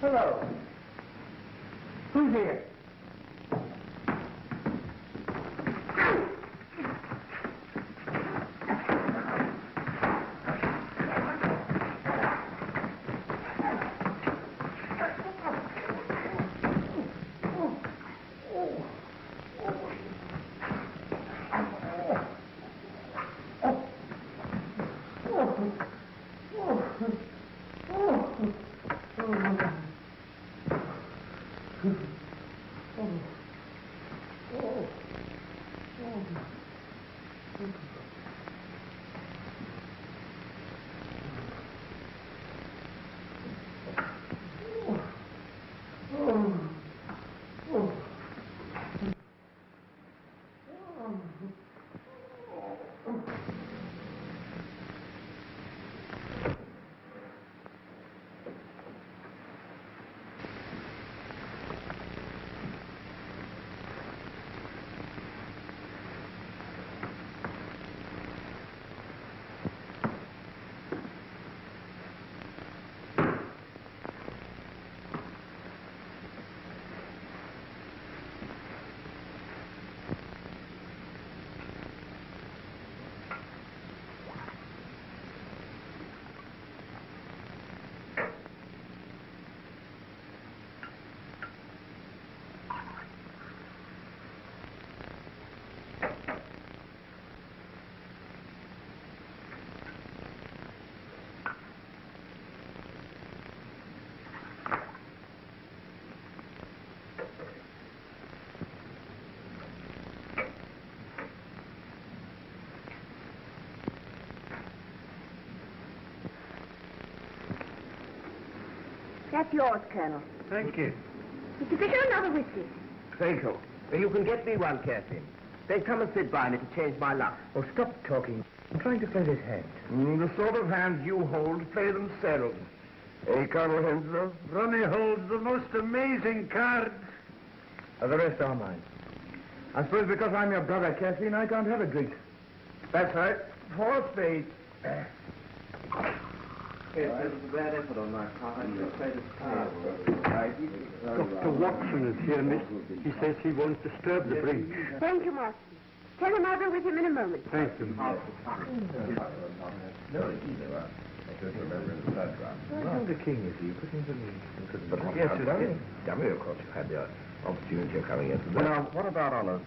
Hello. Who's here? That's yours, Colonel. Thank you. Mr. Fisher, another whiskey. Thank you. You can get me one, Kathleen. Then come and sit by me to change my luck. Oh, stop talking. I'm trying to play this hand. The sort of hands you hold, play them seldom. Eh, Colonel Henslow? Ronnie holds the most amazing cards. The rest are mine. I suppose because I'm your brother, Kathleen, I can't have a drink. That's right. Four spades. Yes, it was a bad effort on my part. I'm afraid it's Dr. Watson is here, miss. He says he won't disturb the bridge. Thank you, Marston. Tell him I'll be with him in a moment. Thank you. the king is you. Put him to me. But yes, dummy, of course, you had the opportunity of coming in. Well, now, what about Olive?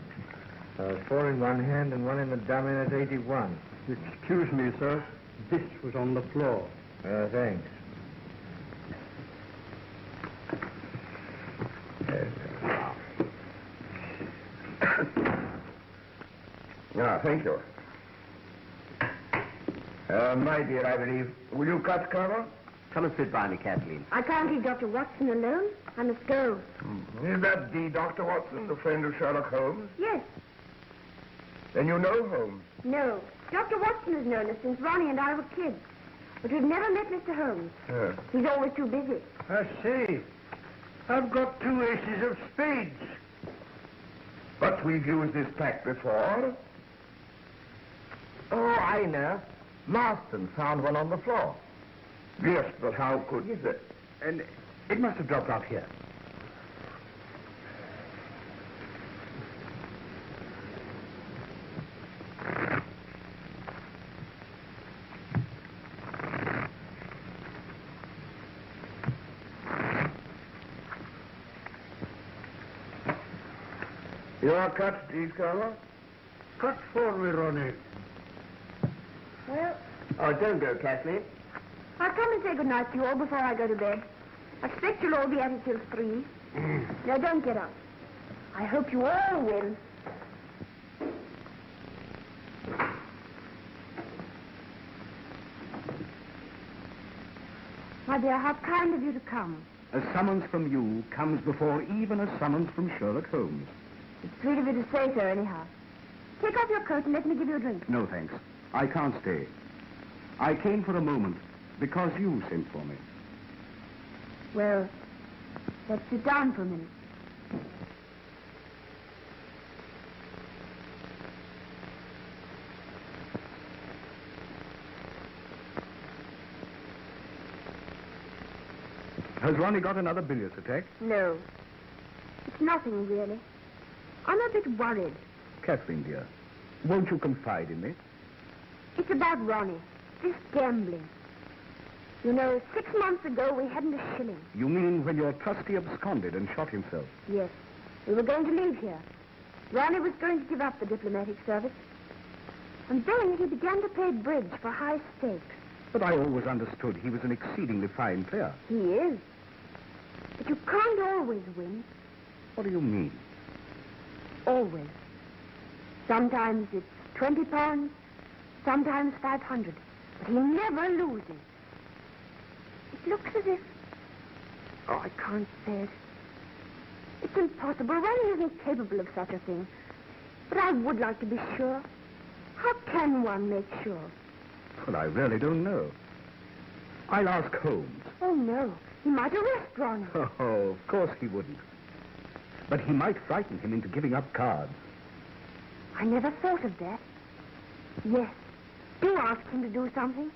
4 in one hand and 1 in the dummy at 81. Excuse me, sir. This was on the floor. Thanks. Thank you. My dear, I believe. Will you cut, Colonel? Come and sit by me, Kathleen. I can't leave Dr. Watson alone. I must go. Is that the Dr. Watson, the friend of Sherlock Holmes? Yes. Then you know Holmes? No. Dr. Watson has known us since Ronnie and I were kids. But we've never met Mr. Holmes. Yes. He's always too busy. I see. I've got 2 aces of spades. But we've used this pack before. Oh, I know. Marston found one on the floor. Yes, but how could he? And it must have dropped out here. Your cut, please, Colonel. Cut for me, Ronnie. Well, Oh, don't go, Kathleen. I'll come and say good night to you all before I go to bed. I expect you'll all be at it till 3. Now, don't get up. I hope you all win. My dear, how kind of you to come. A summons from you comes before even a summons from Sherlock Holmes. It's sweet of you to say so, anyhow. Take off your coat and let me give you a drink. No, thanks. I can't stay. I came for a moment because you sent for me. Well, let's sit down for a minute. Has Ronnie got another bilious attack? No. It's nothing, really. I'm a bit worried. Kathleen, dear, won't you confide in me? It's about Ronnie. This gambling. You know, 6 months ago, we hadn't a shilling. You mean when your trustee absconded and shot himself? Yes. We were going to leave here. Ronnie was going to give up the diplomatic service. And then he began to play bridge for high stakes. But I always understood he was an exceedingly fine player. He is. But you can't always win. What do you mean? Always. Sometimes it's £20, sometimes 500. But he never loses. It looks as if... Oh, I can't say it. It's impossible. Ronnie isn't capable of such a thing. But I would like to be sure. How can one make sure? Well, I really don't know. I'll ask Holmes. Oh, no. He might arrest Ronnie. Oh, of course he wouldn't. But he might frighten him into giving up cards. I never thought of that. Yes. Do ask him to do something.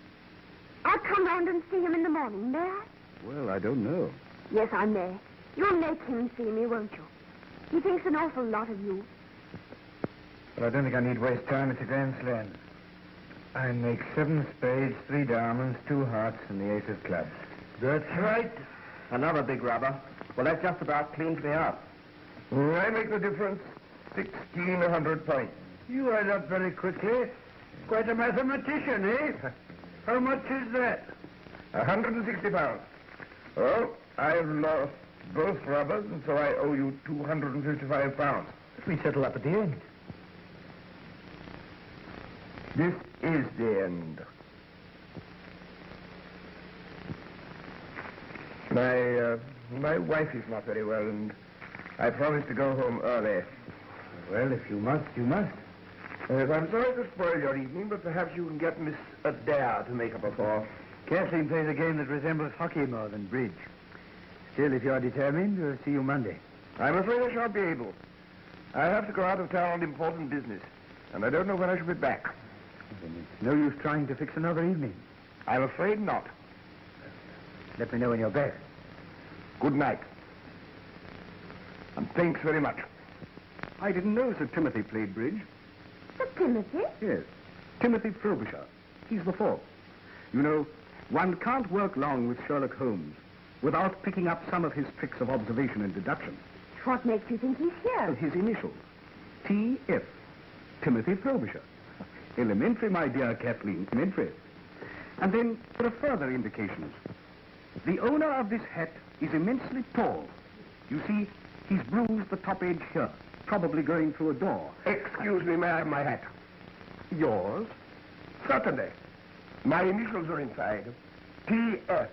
I'll come round and see him in the morning, may I? Well, I don't know. Yes, I may. You'll make him see me, won't you? He thinks an awful lot of you. But I don't think I need waste time. It's a grand slam. I make 7 spades, 3 diamonds, 2 hearts, and the ace of clubs. That's right. Another big rubber. Well, that just about cleans me up. I make the difference. 1,600 points. You add up very quickly. Quite a mathematician, eh? How much is that? 160 pounds. Well, I've lost both rubbers, and so I owe you 255 pounds. We settle up at the end. This is the end. My wife is not very well, and I promised to go home early. Well, if you must, you must. I'm sorry to spoil your evening, but perhaps you can get Miss Adair to make up a call. Kathleen plays a game that resembles hockey more than bridge. Still, if you're determined, we'll see you Monday. I'm afraid I shan't be able. I have to go out of town on important business, and I don't know when I shall be back. Then it's no use trying to fix another evening. I'm afraid not. Let me know when you're back. Good night. And thanks very much. I didn't know Sir Timothy played bridge. Sir Timothy? Yes. Timothy Frobisher. He's the 4th. You know, one can't work long with Sherlock Holmes without picking up some of his tricks of observation and deduction. What makes you think he's here? His initials. T.F. Timothy Frobisher. Elementary, my dear Kathleen, elementary. And then there are further indications. The owner of this hat is immensely tall. You see, he's bruised the top edge here, probably going through a door. Excuse me, may I have my hat? Yours? Certainly. My initials are inside. T.F.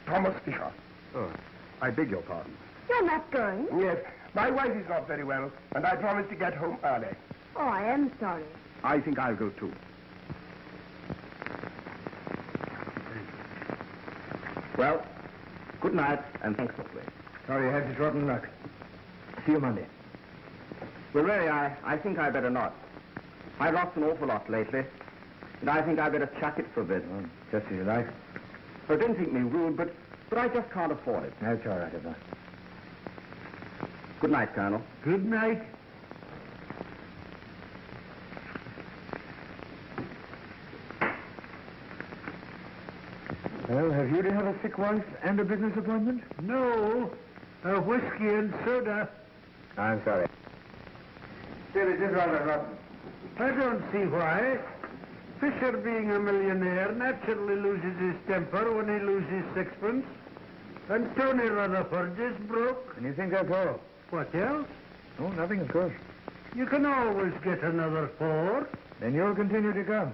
Thomas Fisher. Oh, I beg your pardon. You're not going? Yes, my wife is not very well, and I promised to get home early. Oh, I am sorry. I think I'll go too. Well, good night, and thanks for playing. Sorry you had such rotten luck. See you Monday. Well, really, I think I better not. I've lost an awful lot lately, and I think I better chuck it for a bit. Oh, just as you like. So don't think me rude, but I just can't afford it. That's all right, Eva. Good night, Colonel. Good night. Well, have you to have a sick wife and a business appointment? No, a whiskey and soda. I'm sorry. Still, it is rather rotten. I don't see why. Fisher, being a millionaire, naturally loses his temper when he loses sixpence. And Tony Rutherford is broke. And you think that's all? What else? Oh, nothing, of course. You can always get another 4. Then you'll continue to come.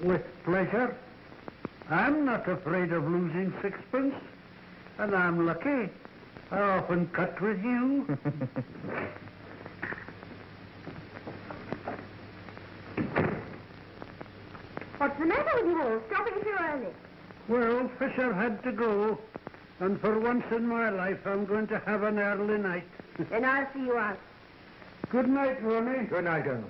With pleasure. I'm not afraid of losing sixpence. And I'm lucky. I often cut with you. What's the matter with you all? Stopping so early. Well, Fisher had to go. And for once in my life, I'm going to have an early night. Then I'll see you out. Good night, Ronnie. Good night, Colonel.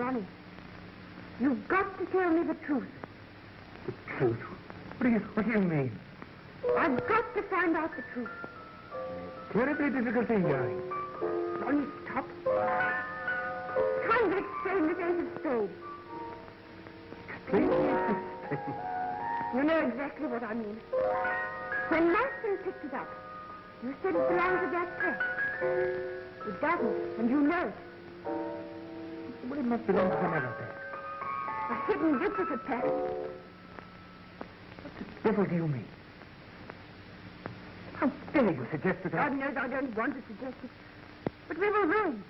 Ronnie, you've got to tell me the truth. The truth? What do you mean? I've got to find out the truth. Terribly difficult thing, darling. Ronnie, stop. Trying to explain this ace of spades. Explain this. You know exactly what I mean. When Marston picked it up, you said it belonged to that press. It doesn't, and you know it. Well, it must belong to some other pack. A hidden duplicate pack. What the devil do you mean? How dare you suggest that God knows I don't want to suggest it. But we were wrong.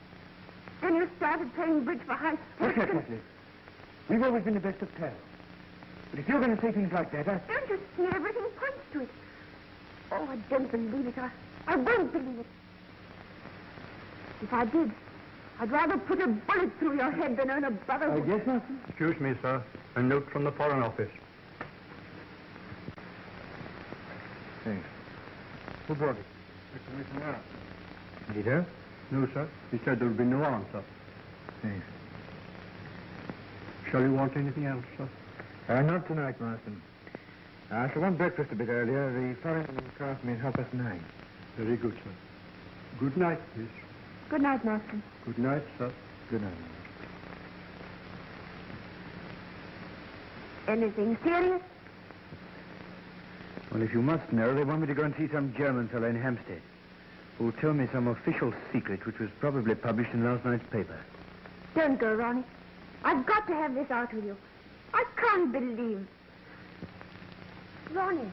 Then you started playing bridge for high Look stakes. here, Kathleen. We've always been the best of pals. But if you're going to say things like that, Don't you see everything points to it? Oh, I don't believe it. I won't believe it. If I did, I'd rather put a bullet through your head than earn a brotherhood. Yes, Marston? Excuse me, sir. A note from the Foreign Office. Thanks. Who brought it? Mr. Missionary. Did he tell? No, sir. He said there would be no answer. Thanks. Shall you want anything else, sir? Not tonight, Marston. I shall want breakfast a bit earlier. The foreign craft may help us 9. Very good, sir. Good night, please. Good night, Marston. Good night, sir. Good night. Anything serious? Well, if you must know, they want me to go and see some German fellow in Hampstead who'll tell me some official secret which was probably published in last night's paper. Don't go, Ronnie. I've got to have this out with you. I can't believe. Ronnie.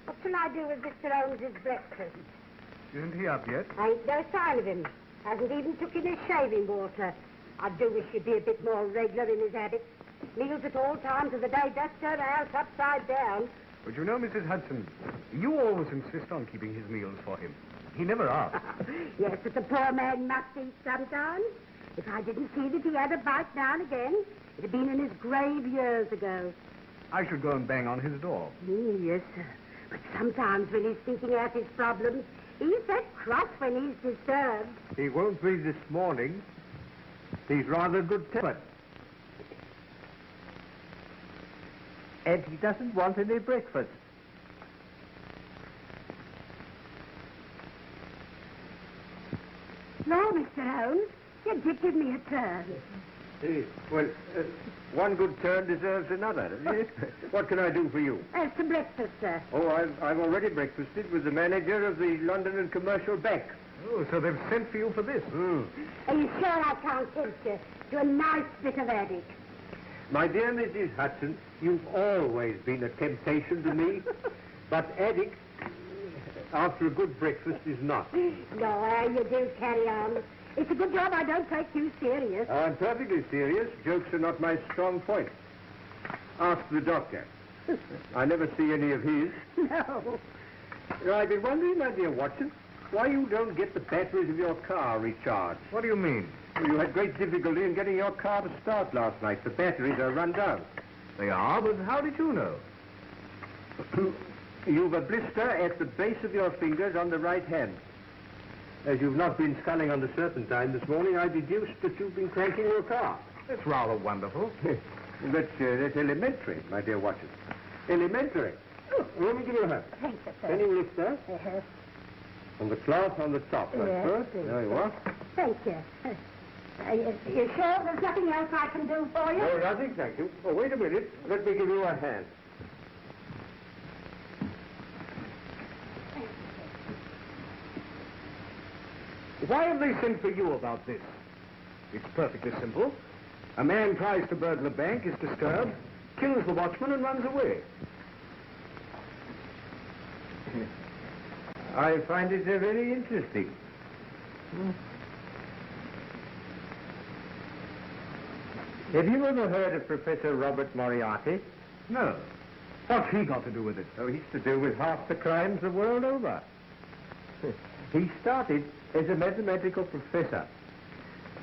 What shall I do with Mr. Holmes's breakfast? Isn't he up yet? I ain't no sign of him. Hasn't even took in his shaving water. I do wish he'd be a bit more regular in his habits. Meals at all times of the day, just turn the house upside down. But you know, Mrs. Hudson, you always insist on keeping his meals for him. He never asks. Yes, but the poor man must eat sometimes. If I didn't see that he had a bite now and again, it'd have been in his grave years ago. I should go and bang on his door. Yes, sir. But sometimes when he's thinking out his problems, he's that cross when he's disturbed. He won't be this morning. He's rather good-tempered. And he doesn't want any breakfast. No, Mr. Holmes, you did give me a turn. Well, one good turn deserves another, doesn't it? What can I do for you? As to breakfast, sir. Oh, I've already breakfasted with the manager of the London and Commercial Bank. Oh, so they've sent for you for this. Are you sure I can't tempt you to a nice bit of addict? My dear Mrs. Hudson, you've always been a temptation to me, but addict, after a good breakfast, is not. No, you do carry on. It's a good job I don't take you serious. I'm perfectly serious. Jokes are not my strong point. Ask the doctor. I never see any of his. No. I've been wondering, my dear Watson, why you don't get the batteries of your car recharged. What do you mean? Well, you had great difficulty in getting your car to start last night. The batteries are run down. They are, but how did you know? You've a blister at the base of your fingers on the right hand. As you've not been sculling on the Serpentine this morning, I deduced that you've been cranking your car. That's rather wonderful. That's elementary, my dear Watson. Elementary. Oh, let me give you a hand. Thank you, sir. Can you lift that? Yes. And the cloth on the top, that's Yes, good. please. There you are. Thank you. You sure there's nothing else I can do for you? No, nothing, thank you. Oh, wait a minute. Let me give you a hand. Why have they sent for you about this? It's perfectly simple. A man tries to burgle a bank, is disturbed, kills the watchman, and runs away. I find it very interesting. Have you ever heard of Professor Robert Moriarty? No. What's he got to do with it? Oh, he's to do with half the crimes the world over. He started as a mathematical professor,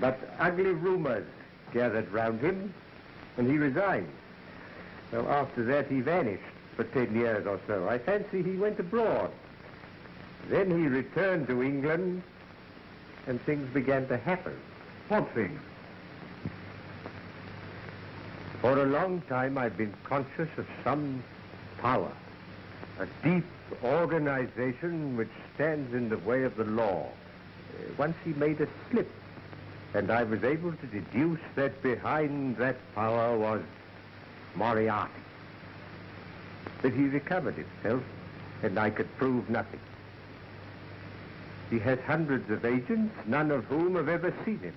but ugly rumors gathered round him, and he resigned. Well, after that, he vanished for 10 years or so. I fancy he went abroad. Then he returned to England, and things began to happen. What thing? For a long time, I've been conscious of some power, a deep organization which stands in the way of the law. Once he made a slip, and I was able to deduce that behind that power was Moriarty. But he recovered himself, and I could prove nothing. He has hundreds of agents, none of whom have ever seen him.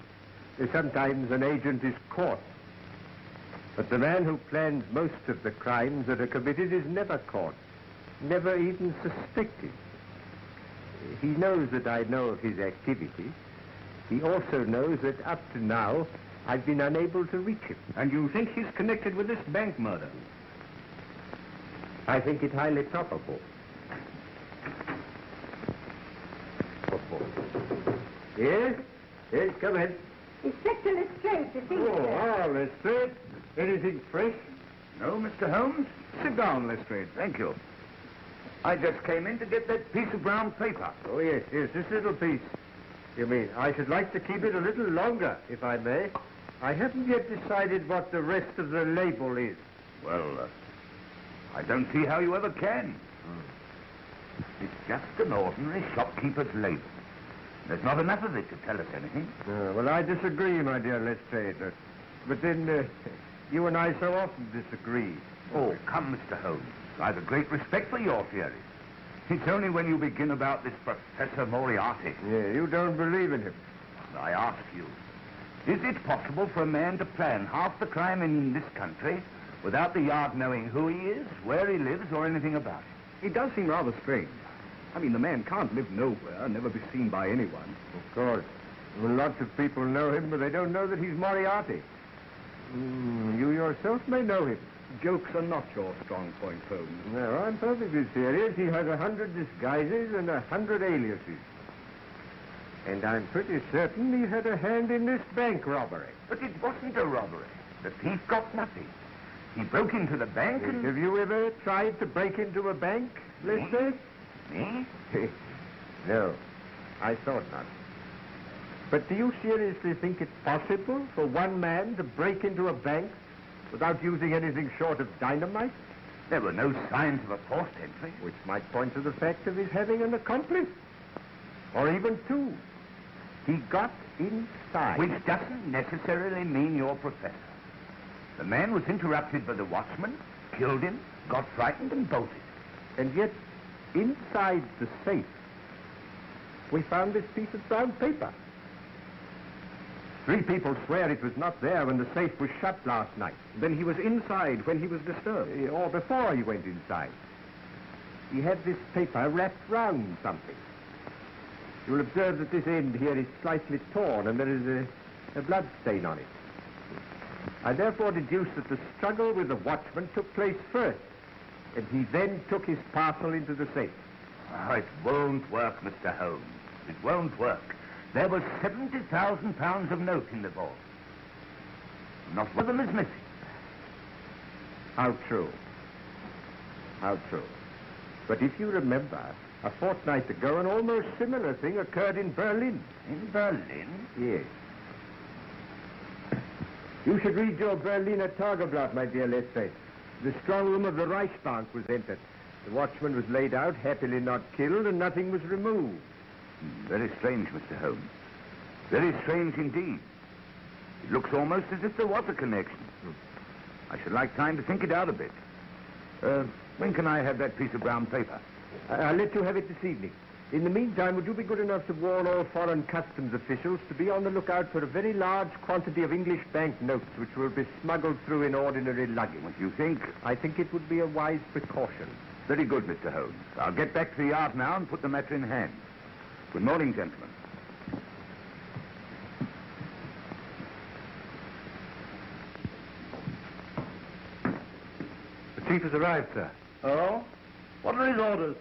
Sometimes an agent is caught. But the man who plans most of the crimes that are committed is never caught, never even suspected. He knows that I know of his activity. He also knows that up to now, I've been unable to reach him. And you think he's connected with this bank murder? I think it highly probable. Yes? Yes, come in. Inspector Lestrade, to see you, Oh, sir. Lestrade. Anything fresh? No, Mr. Holmes? Sit down, Lestrade. Thank you. I just came in to get that piece of brown paper. Oh, yes, this little piece. You mean, I should like to keep it a little longer, if I may. I haven't yet decided what the rest of the label is. Well, I don't see how you ever can. It's just an ordinary shopkeeper's label. There's not enough of it to tell us anything. Well, I disagree, my dear Lestrade. But then, you and I so often disagree. Oh, come, Mr. Holmes. I've a great respect for your theories. It's only when you begin about this Professor Moriarty. Yeah, you don't believe in him. I ask you, is it possible for a man to plan half the crime in this country without the Yard knowing who he is, where he lives, or anything about it? It does seem rather strange. I mean, the man can't live nowhere, never be seen by anyone. Of course. Well, lots of people know him, but they don't know that he's Moriarty. You yourself may know him. Jokes are not your strong point, Holmes. No, I'm perfectly serious. He has 100 disguises and 100 aliases. And I'm pretty certain he had a hand in this bank robbery. But it wasn't a robbery. The thief got nothing. He broke into the bank and... Have you ever tried to break into a bank, Lestrade? Me? No, I thought not. But do you seriously think it's possible for one man to break into a bank without using anything short of dynamite? There were no signs of a forced entry. Which might point to the fact of his having an accomplice. Or even two. He got inside. Which doesn't necessarily mean you're Professor. The man was interrupted by the watchman, killed him, got frightened and bolted. And yet, inside the safe, we found this piece of brown paper. 3 people swear it was not there when the safe was shut last night. Then he was inside when he was disturbed. Or before he went inside. He had this paper wrapped round something. You'll observe that this end here is slightly torn and there is a blood stain on it. I therefore deduce that the struggle with the watchman took place first, and he then took his parcel into the safe. Oh, it won't work, Mr. Holmes. It won't work. There was £70,000 of note in the vault. Not one of them is missing. How true. How true. But if you remember, a fortnight ago, an almost similar thing occurred in Berlin. In Berlin? Yes. You should read your Berliner Tageblatt, my dear Lestrade. The strong room of the Reichsbank was entered. The watchman was laid out, happily not killed, and nothing was removed. Very strange, Mr. Holmes. Very strange indeed. It looks almost as if there was a connection. I should like time to think it out a bit. When can I have that piece of brown paper? I'll let you have it this evening. In the meantime, would you be good enough to warn all foreign customs officials to be on the lookout for a very large quantity of English banknotes which will be smuggled through in ordinary luggage? What do you think? I think it would be a wise precaution. Very good, Mr. Holmes. I'll get back to the yard now and put the matter in hand. Good morning, gentlemen. The chief has arrived, sir. Oh? What are his orders?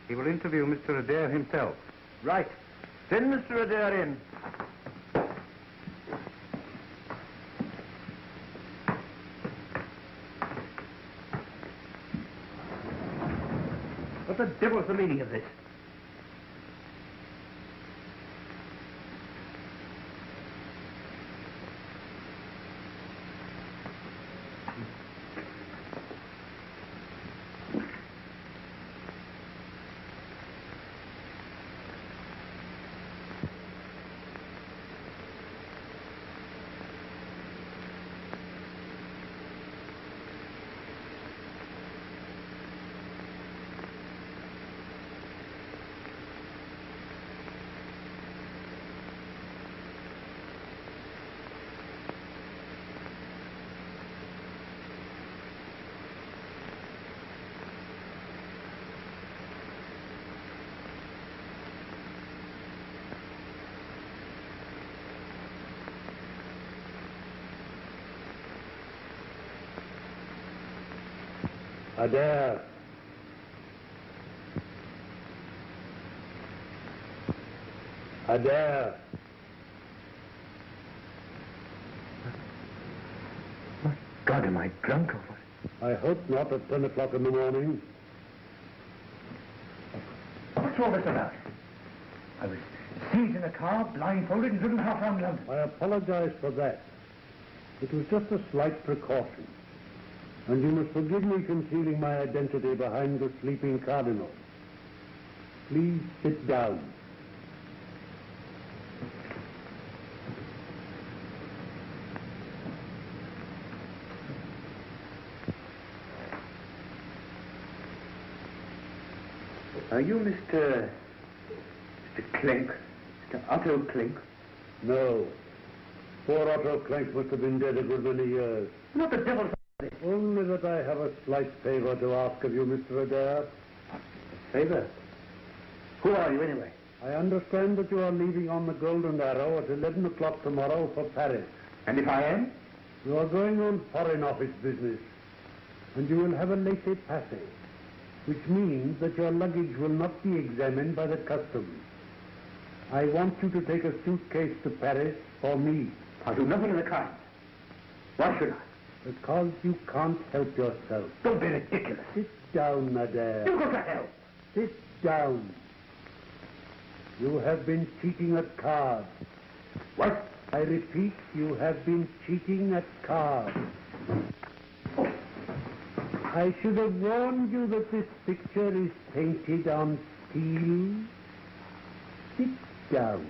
He will interview Mr. Adair himself. Right. Send Mr. Adair in. What the devil's the meaning of this? Adair. Adair. My God, am I drunk or what? I hope not at 10 o'clock in the morning. What's all this about? I was seized in a car, blindfolded, and driven half round London. I apologize for that. It was just a slight precaution. And you must forgive me concealing my identity behind the sleeping cardinal. Please sit down. Are you Mr. Clink? Mr. Otto Clink? No. Poor Otto Clank must have been dead a good many years. Not the devil's... Only that I have a slight favor to ask of you, Mr. Adair. Favor? Who are you, anyway? I understand that you are leaving on the Golden Arrow at 11 o'clock tomorrow for Paris. And if I am? You are going on Foreign Office business, and you will have a laissez-passer, which means that your luggage will not be examined by the customs. I want you to take a suitcase to Paris for me. I'll do nothing of the kind. Why should I? Because you can't help yourself. Don't be ridiculous. Sit down, Adair. You go to hell. Sit down. You have been cheating at cards. What? I repeat, you have been cheating at cards. I should have warned you that this picture is painted on steel. Sit down.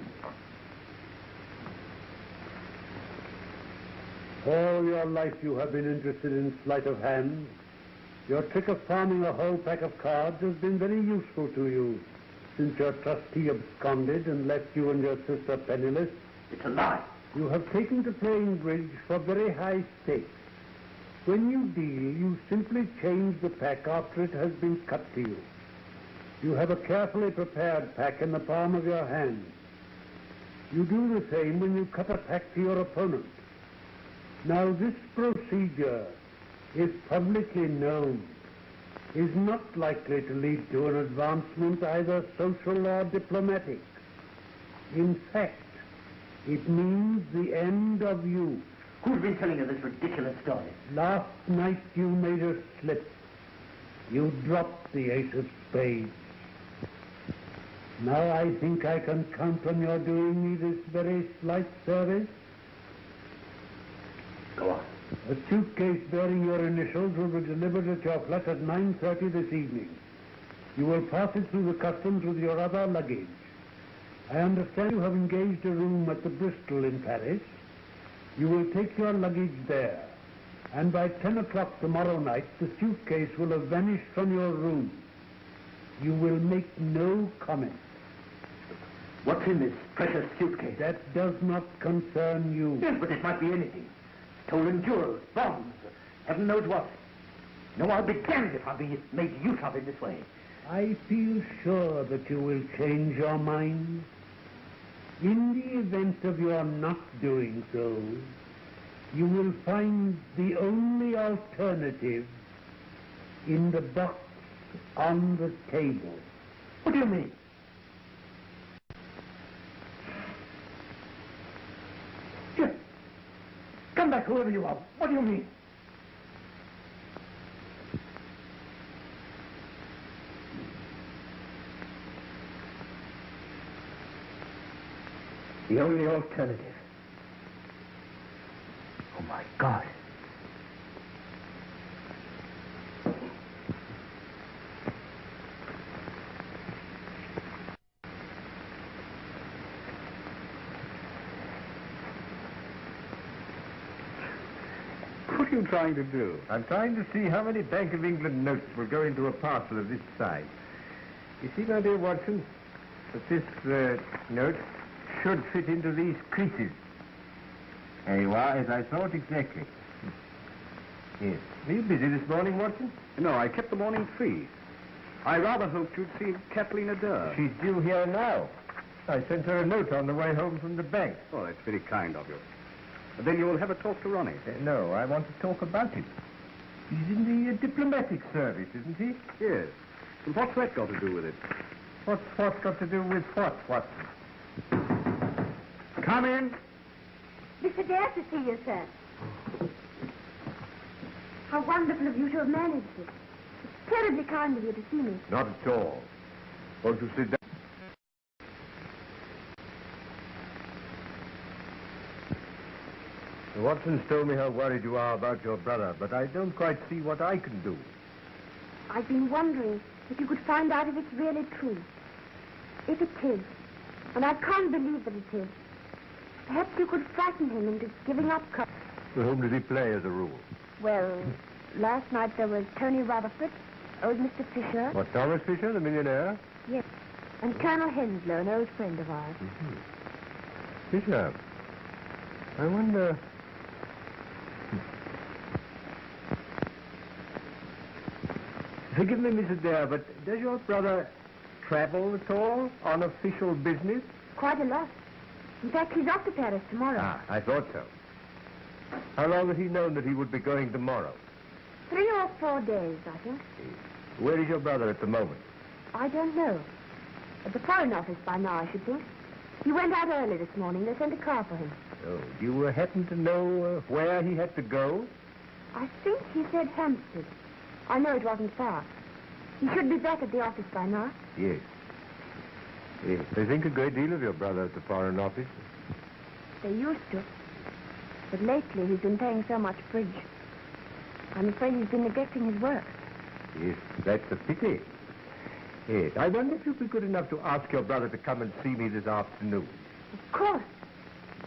All your life you have been interested in sleight of hand. Your trick of palming a whole pack of cards has been very useful to you since your trustee absconded and left you and your sister penniless. It's a lie. You have taken to playing bridge for very high stakes. When you deal, you simply change the pack after it has been cut to you. You have a carefully prepared pack in the palm of your hand. You do the same when you cut a pack to your opponent. Now, this procedure, if publicly known, is not likely to lead to an advancement either social or diplomatic. In fact, it means the end of you. Who's been telling you this ridiculous story? Last night you made a slip. You dropped the ace of spades. Now I think I can count on your doing me this very slight service. Go on. A suitcase bearing your initials will be delivered at your flat at 9:30 this evening. You will pass it through the customs with your other luggage. I understand you have engaged a room at the Bristol in Paris. You will take your luggage there, and by 10 o'clock tomorrow night, the suitcase will have vanished from your room. You will make no comment. What's in this precious suitcase? That does not concern you. Yes, but it might be anything. Stolen jewels, bonds, heaven knows what. No, I'll be damned if I'll be made use of in this way. I feel sure that you will change your mind. In the event of your not doing so, you will find the only alternative in the box on the table. What do you mean? Here. Come back, whoever you are. What do you mean? The only alternative. Oh, my God. What are you trying to do? I'm trying to see how many Bank of England notes will go into a parcel of this size. You see, my dear Watson, that this note should fit into these creases. There you are, as I thought exactly. Yes. Were you busy this morning, Watson? No, I kept the morning free. I rather hoped you'd see Kathleen Adair. She's due here now. I sent her a note on the way home from the bank. Oh, that's very kind of you. Then you'll have a talk to Ronnie. No, I want to talk about it. He's in the diplomatic service, isn't he? Yes. And what's that got to do with it? What's got to do with what, Watson? Come in. Mr. Dare to see you, sir. How wonderful of you to have managed it. It's terribly kind of you to see me. Not at all. Won't you sit down? Watson's told me how worried you are about your brother, but I don't quite see what I can do. I've been wondering if you could find out if it's really true. If it is, and I can't believe that it is, perhaps you could frighten him into giving up. With whom does he play as a rule? Well, last night there was Tony Rutherford, old Mr. Fisher. What, Thomas Fisher, the millionaire? Yes. And Colonel Henslow, an old friend of ours. Mm-hmm. Fisher. I wonder... Forgive me, Mrs. Dare, but does your brother travel at all on official business? Quite a lot. In fact, he's off to Paris tomorrow. Ah, I thought so. How long has he known that he would be going tomorrow? 3 or 4 days, I think. Where is your brother at the moment? I don't know. At the Foreign Office by now, I should think. He went out early this morning. They sent a car for him. Oh, do you happen to know where he had to go? I think he said Hampstead. I know it wasn't far. He should be back at the office by now. Yes. Yes. They think a great deal of your brother at the Foreign Office. They used to. But lately he's been playing so much bridge. I'm afraid he's been neglecting his work. Yes, that's a pity. Yes, I wonder if you'd be good enough to ask your brother to come and see me this afternoon. Of course.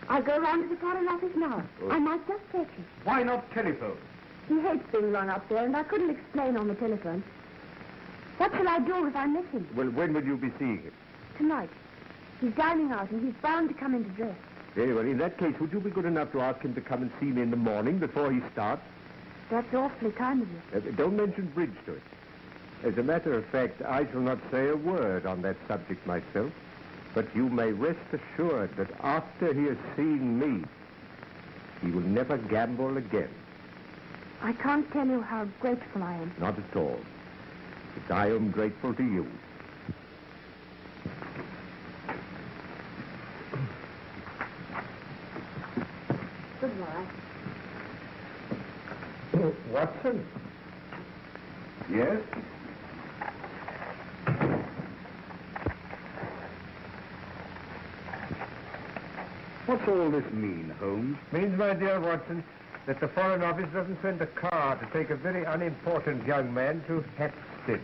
I'll go round to the Foreign Office now. Oh. I might just take him. Why not telephone? He hates being rung up there, and I couldn't explain on the telephone. What shall I do if I miss him? Well, when will you be seeing him? Tonight. He's dining out, and he's bound to come in to dress. Very well. In that case, would you be good enough to ask him to come and see me in the morning before he starts? That's awfully kind of you. Don't mention bridge to it. As a matter of fact, I shall not say a word on that subject myself, but you may rest assured that after he has seen me, he will never gamble again. I can't tell you how grateful I am. Not at all. But I am grateful to you. Goodbye. Watson? Yes? What's all this mean, Holmes? Means, my dear Watson, that the Foreign Office doesn't send a car to take a very unimportant young man to Hampstead.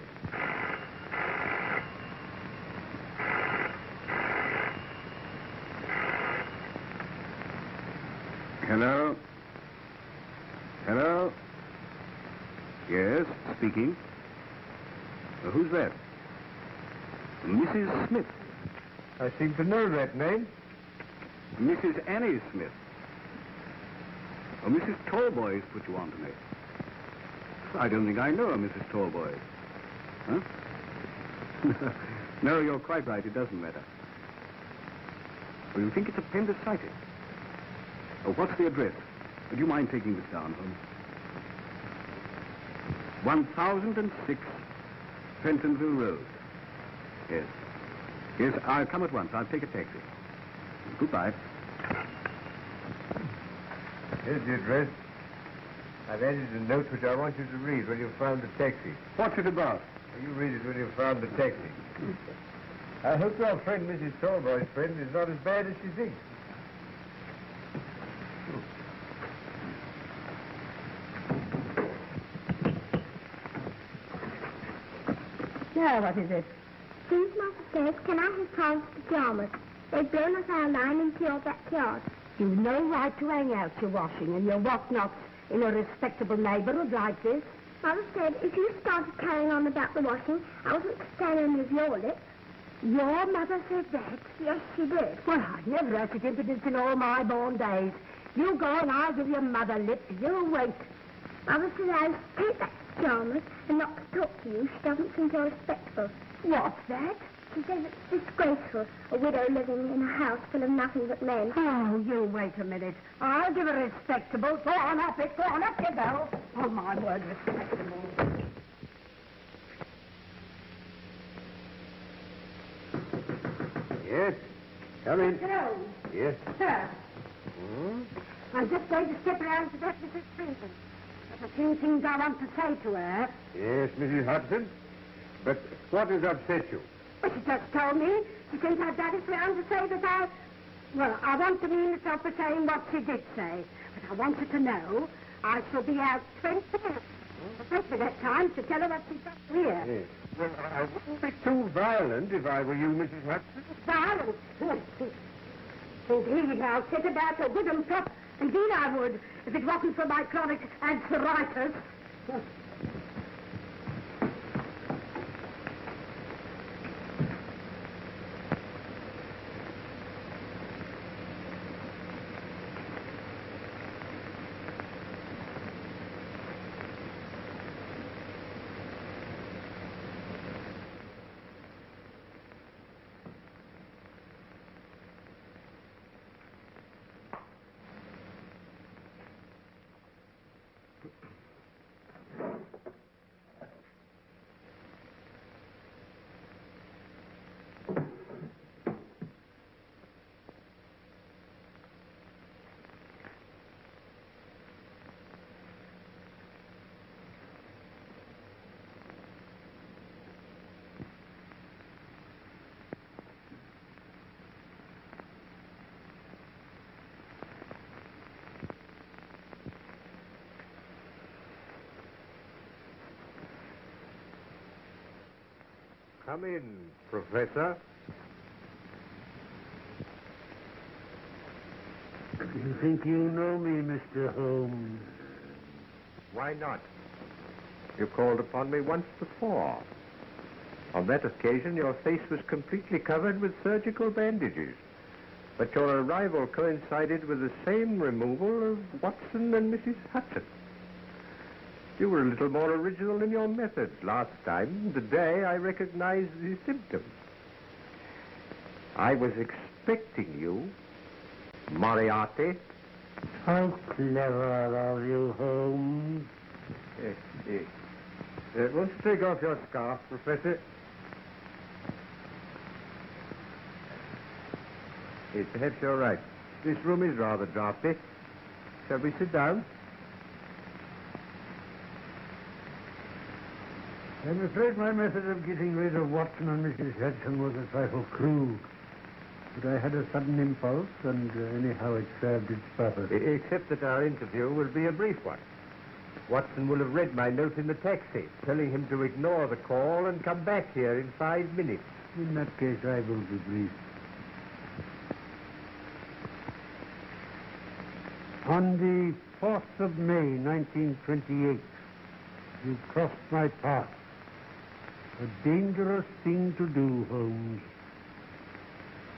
Hello? Hello? Yes, speaking. Who's that? Mrs. Smith. I seem to know that name. Mrs. Annie Smith. Oh, Mrs. Tallboys put you on to me. I don't think I know a Mrs. Tallboys. Huh? No, you're quite right. It doesn't matter. Well, you think it's appendicitis? Oh, what's the address? Would you mind taking this down, Holmes? 1006 Pentonville Road. Yes. Yes, I'll come at once. I'll take a taxi. Goodbye. Here's the address. I've added a note which I want you to read when you've found the taxi. What's it about? You read it when you've found the taxi. I hope your friend, Mrs. Tallboy's friend, is not as bad as she thinks. Now, what is it? Please, Mother says, can I have Paul's pajamas? They've blown us our line into your backyard. You've no right to hang out your washing and your what-nots in a respectable neighborhood like this. Mother said if you started carrying on about the washing, I wasn't to stand on with your lips. Your mother said that? Yes, she did. Well, I've never had such impudence in all my born days. You go and I'll give your mother lip. You wait. Mother said I was to take back the pajamas and not to talk to you. She doesn't think you're respectable. What's that? She says it's disgraceful, a widow living in a house full of nothing but men. Oh, you wait a minute. I'll give her respectable. Go on up it. Go on up you go. Oh, my word, respectable. Yes? Come in. Hello. Yes? Sir. I'm just going to step around to that Mrs. Clinton. There's a few things I want to say to her. Yes, Mrs. Hudson. But what has upset you? Well, she just told me. She thinks I've done it round to say that I want to mean myself for saying what she did say. But I want her to know I shall be out 20 minutes. Take me that time to tell her what she's got here. Yes. Well, I wouldn't be too violent if I were you, Mrs. Hudson. Violence. Indeed, I'll sit about a wooden prop. Indeed, I would, if it wasn't for my chronic arthritis. Come in, Professor. You think you know me, Mr. Holmes? Why not? You called upon me once before. On that occasion, your face was completely covered with surgical bandages. But your arrival coincided with the same removal of Watson and Mrs. Hudson. You were a little more original in your methods last time. Today, I recognized the symptoms. I was expecting you, Moriarty. How clever of you, Holmes. Won't you take off your scarf, Professor? Yes, perhaps you're right. This room is rather draughty. Shall we sit down? I'm afraid my method of getting rid of Watson and Mrs. Hudson was a trifle crude. But I had a sudden impulse, and anyhow it served its purpose. Except that our interview will be a brief one. Watson will have read my note in the taxi, telling him to ignore the call and come back here in 5 minutes. In that case, I will be brief. On the 4th of May, 1928, you crossed my path. A dangerous thing to do, Holmes.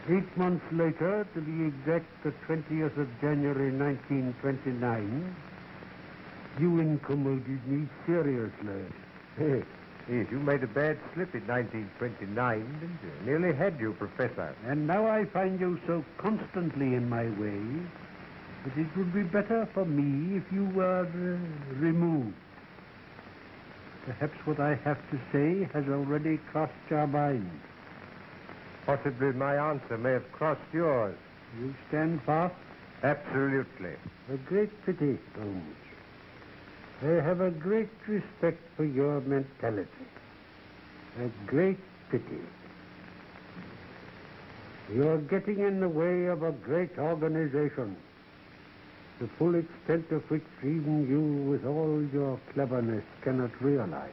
8 months later, to be exact, the 20th of January, 1929, you incommoded me seriously. Yes, you made a bad slip in 1929, didn't you? Nearly had you, Professor. And now I find you so constantly in my way that it would be better for me if you were removed. Perhaps what I have to say has already crossed your mind. Possibly my answer may have crossed yours. You stand fast? Absolutely. A great pity, Holmes. I have a great respect for your mentality. A great pity. You're getting in the way of a great organization, the full extent of which even you, with all your cleverness, cannot realize.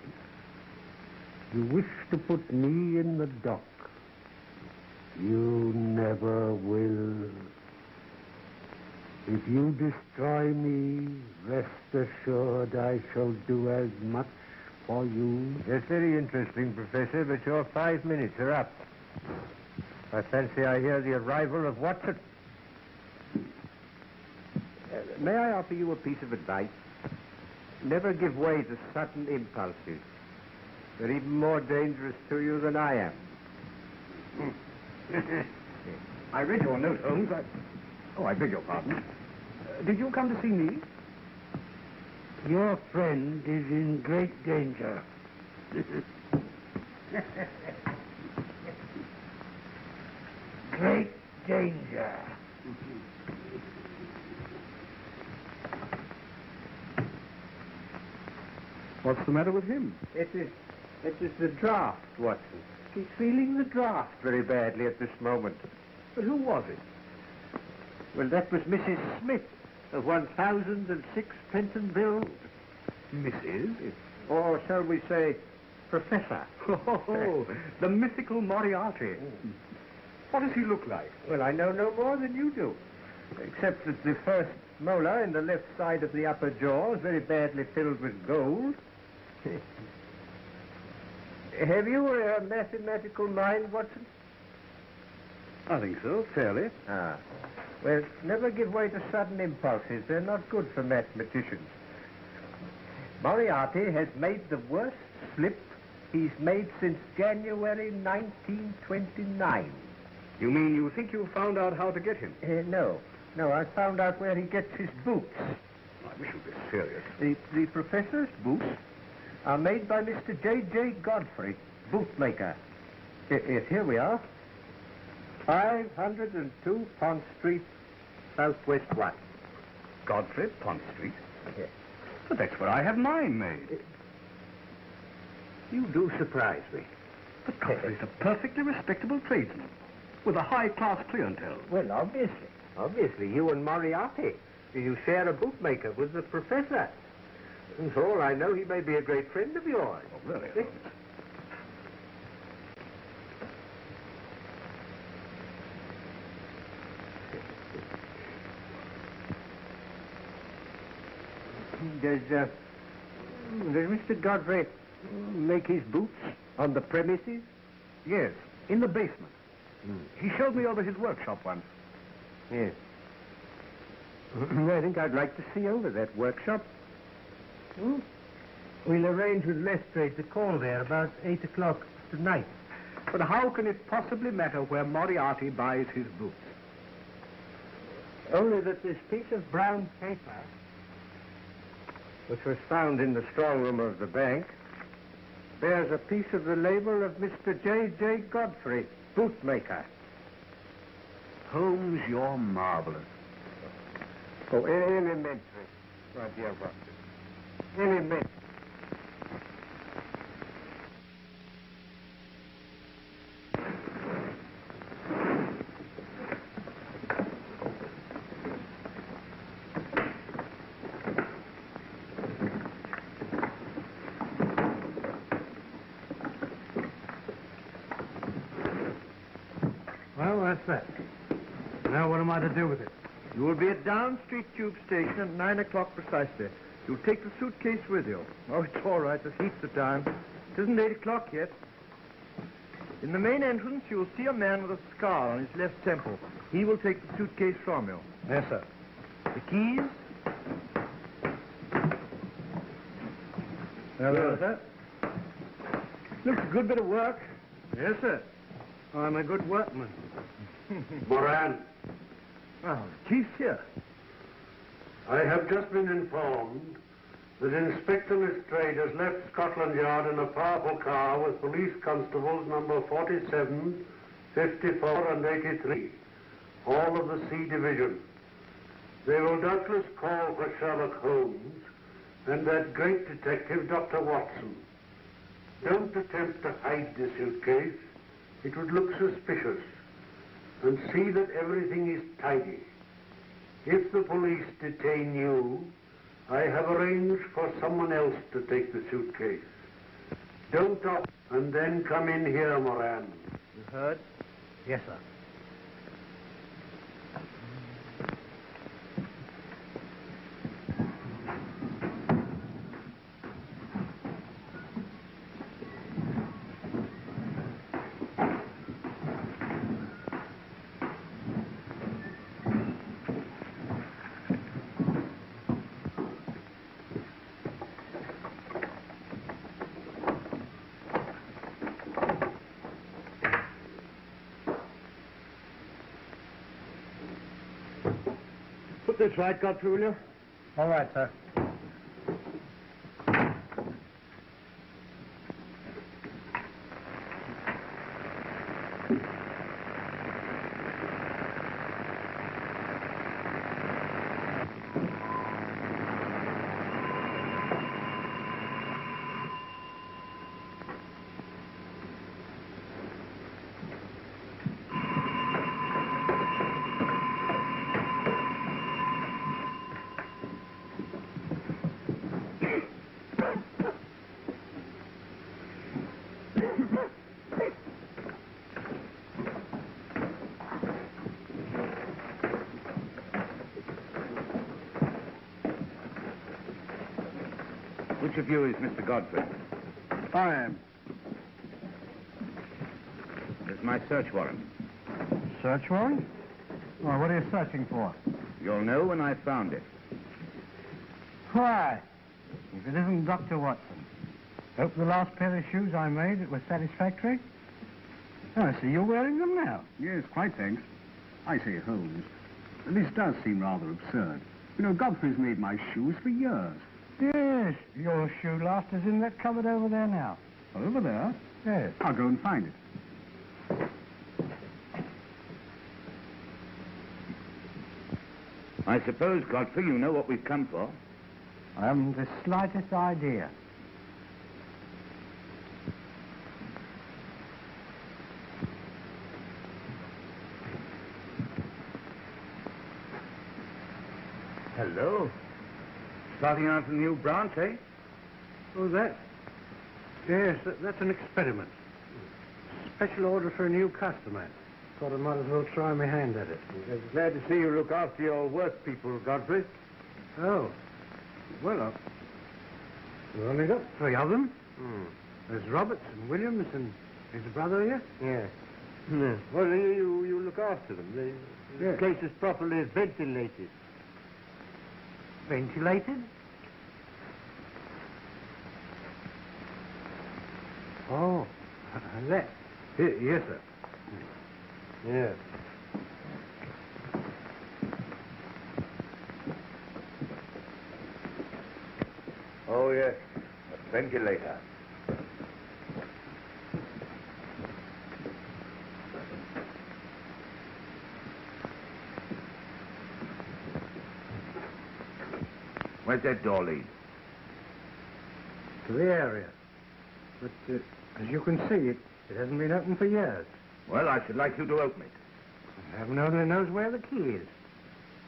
You wish to put me in the dock. You never will. If you destroy me, rest assured I shall do as much for you. That's very interesting, Professor, but your 5 minutes are up. I fancy I hear the arrival of Watson. May I offer you a piece of advice? Never give way to sudden impulses. They're even more dangerous to you than I am. I read your note, Holmes. I beg your pardon. Did you come to see me? Your friend is in great danger. Great danger. What's the matter with him? It is the draft, Watson. He's feeling the draft very badly at this moment. But who was it? Well, that was Mrs. Smith of 1006 Pentonville. Mrs.? Or shall we say, Professor. Oh, the mythical Moriarty. What does he look like? Well, I know no more than you do. Except that the first molar in the left side of the upper jaw is very badly filled with gold. Have you a mathematical mind, Watson? I think so, fairly. Ah. Well, never give way to sudden impulses. They're not good for mathematicians. Moriarty has made the worst slip he's made since January 1929. You mean you think you found out how to get him? No. No, I found out where he gets his boots. I wish you'd be serious. The professor's boots are made by Mr. J.J. Godfrey, bootmaker. Here we are. 502 Pont Street, Southwest 1. Godfrey, Pont Street? Yes. But that's where I have mine made. You do surprise me. But Godfrey's a perfectly respectable tradesman with a high-class clientele. Well, obviously. Obviously, you and Moriarty. You share a bootmaker with the professor. And for all I know, he may be a great friend of yours. Oh, really? Does Mr. Godfrey make his boots on the premises? Yes, in the basement. He showed me over his workshop once. Yes. I think I'd like to see over that workshop. We'll arrange with Lestrade to call there about 8 o'clock tonight. But how can it possibly matter where Moriarty buys his boots? Only that this piece of brown paper, which was found in the strong room of the bank, bears a piece of the label of Mr. J.J. Godfrey, bootmaker. Holmes, you're marvelous. Oh, elementary, my dear Watson. Elementary. Well, that's that. Now what am I to do with it? You will be at Down Street Tube Station at 9 o'clock precisely. You'll take the suitcase with you. Oh, it's all right. There's heaps of time. It isn't 8 o'clock yet. In the main entrance, you'll see a man with a scar on his left temple. He will take the suitcase from you. Yes, sir. The keys? Hello, sir. Looks a good bit of work. Yes, sir. I'm a good workman. Moran, Oh, Chief's here. I have just been informed that Inspector Lestrade has left Scotland Yard in a powerful car with police constables number 47, 54 and 83, all of the C Division. They will doubtless call for Sherlock Holmes and that great detective, Dr. Watson. Don't attempt to hide the suitcase. It would look suspicious. And see that everything is tidy. If the police detain you, I have arranged for someone else to take the suitcase. Don't talk, and then come in here, Moran. You heard? Yes, sir. Put this right, Godfrey, will you? All right, sir. Which of you is Mr. Godfrey? I am. There's my search warrant. Search warrant? Well, what are you searching for? You'll know when I've found it. Why? If it isn't Dr. Watson. Hope the last pair of shoes I made it was satisfactory. Oh, I see you're wearing them now. Yes, quite thanks. I say, Holmes, this does seem rather absurd. You know, Godfrey's made my shoes for years. Yes, your shoe last is in that cupboard over there now. Over there? Yes. I'll go and find it. I suppose, Godfrey, you know what we've come for. I haven't the slightest idea. Hello. Starting out a new branch, eh? Oh, that? Yes, that's an experiment. Special order for a new customer. Thought I might as well try my hand at it. Glad to see you look after your work people, Godfrey. Oh. Well, we've only got 3 of them. There's Roberts and Williams and his brother here. Yeah. Well, you look after them. The place is properly ventilated. Ventilated? Oh, that. Yes, sir. Yeah. Oh, yes. A ventilator. Where's that door lead? To the area. But as you can see, it hasn't been opened for years. Well, I should like you to open it. Heaven only knows where the key is.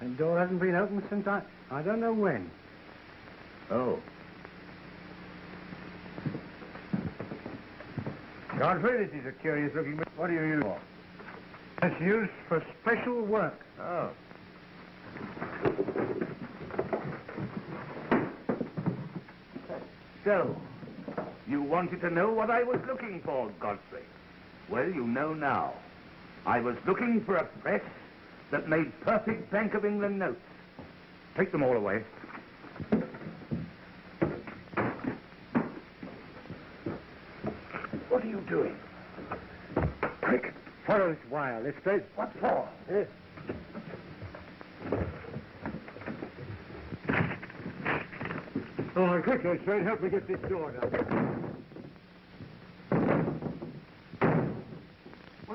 That door hasn't been opened since I don't know when. Oh. Godfrey, this is a curious looking... What do you use for? It's used for special work. Oh. So, you wanted to know what I was looking for, Godfrey. Well, you know now. I was looking for a press that made perfect Bank of England notes. Take them all away. What are you doing? Quick, follow this wire. Let's go. What for? Yes. Oh, quick, Lestrade, help me get this door down.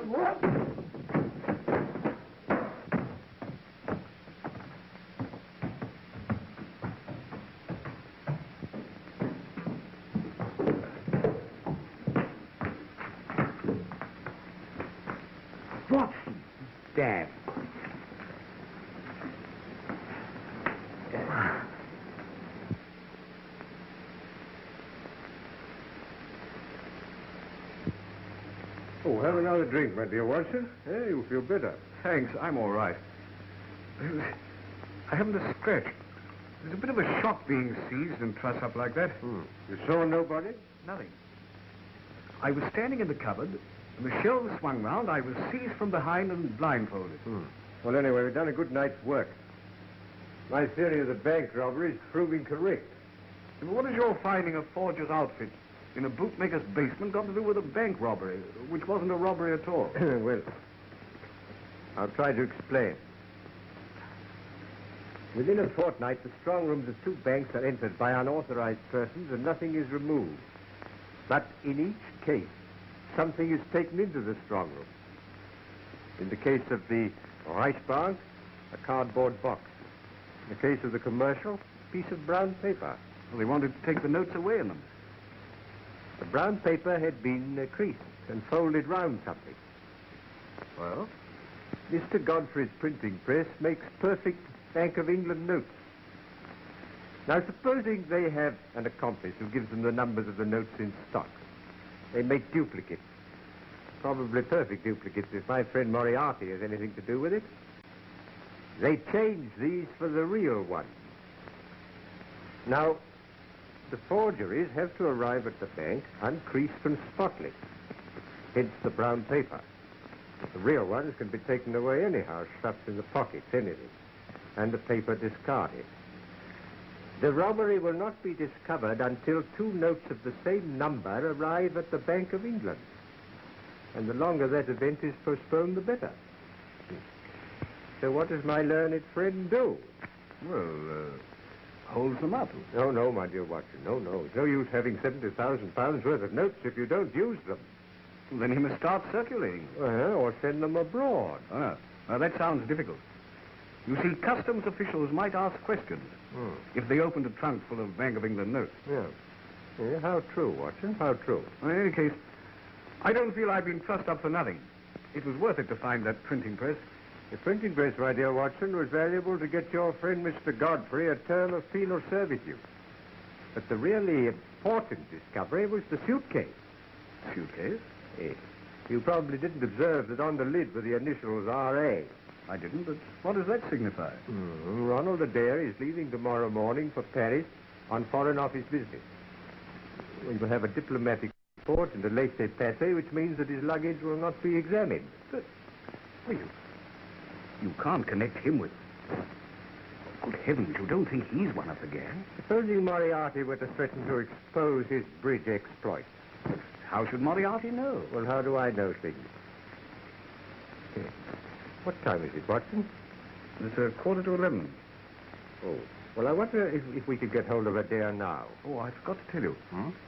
What? Watson. Damn. Oh, have another drink, my dear Watson. Yeah, you feel better. Thanks, I'm all right. I haven't a scratch. It was a bit of a shock being seized and trussed up like that. You saw nobody? Nothing. I was standing in the cupboard, and the shelves swung round. I was seized from behind and blindfolded. Well, anyway, we've done a good night's work. My theory of the bank robbery is proving correct. And what has your finding a forger's outfit in a bootmaker's basement got to do with a bank robbery, which wasn't a robbery at all? Well, I'll try to explain. Within a fortnight, the strong rooms of two banks are entered by unauthorized persons and nothing is removed. But in each case, something is taken into the strong room. In the case of the Reichsbank, a cardboard box. In the case of the commercial, a piece of brown paper. Well, they wanted to take the notes away in them. The brown paper had been creased and folded round something. Well? Mr. Godfrey's printing press makes perfect Bank of England notes. Now, supposing they have an accomplice who gives them the numbers of the notes in stock. They make duplicates. Probably perfect duplicates if my friend Moriarty has anything to do with it. They change these for the real ones. Now, the forgeries have to arrive at the bank uncreased and spotless. Hence the brown paper. The real ones can be taken away anyhow, stuffed in the pockets, anything. And the paper discarded. The robbery will not be discovered until two notes of the same number arrive at the Bank of England. And the longer that event is postponed, the better. So what does my learned friend do? Well, holds them up. No, my dear Watson, no. It's no use having £70,000 worth of notes if you don't use them. Well, then he must start circulating. Or send them abroad. Ah, now that sounds difficult. You see, customs officials might ask questions if they opened a trunk full of Bank of England notes. Yeah, how true, Watson, how true. Well, in any case, I don't feel I've been trussed up for nothing. It was worth it to find that printing press. The printing press, my dear Watson, was valuable to get your friend Mr. Godfrey a term of penal servitude. But the really important discovery was the suitcase. Suitcase? Yes. You probably didn't observe that on the lid were the initials R.A. I didn't, but what does that signify? Ronald Adair is leaving tomorrow morning for Paris on Foreign Office business. We will have a diplomatic report and a laissez-passer, which means that his luggage will not be examined. But, you can't connect him with... Good heavens, you don't think he's one of the gang? Supposing Moriarty were to threaten to expose his bridge exploits. How should Moriarty know? Well, how do I know things? What time is it, Watson? It's 11:15. Oh, well, I wonder if we could get hold of Adair now. Oh, I forgot to tell you.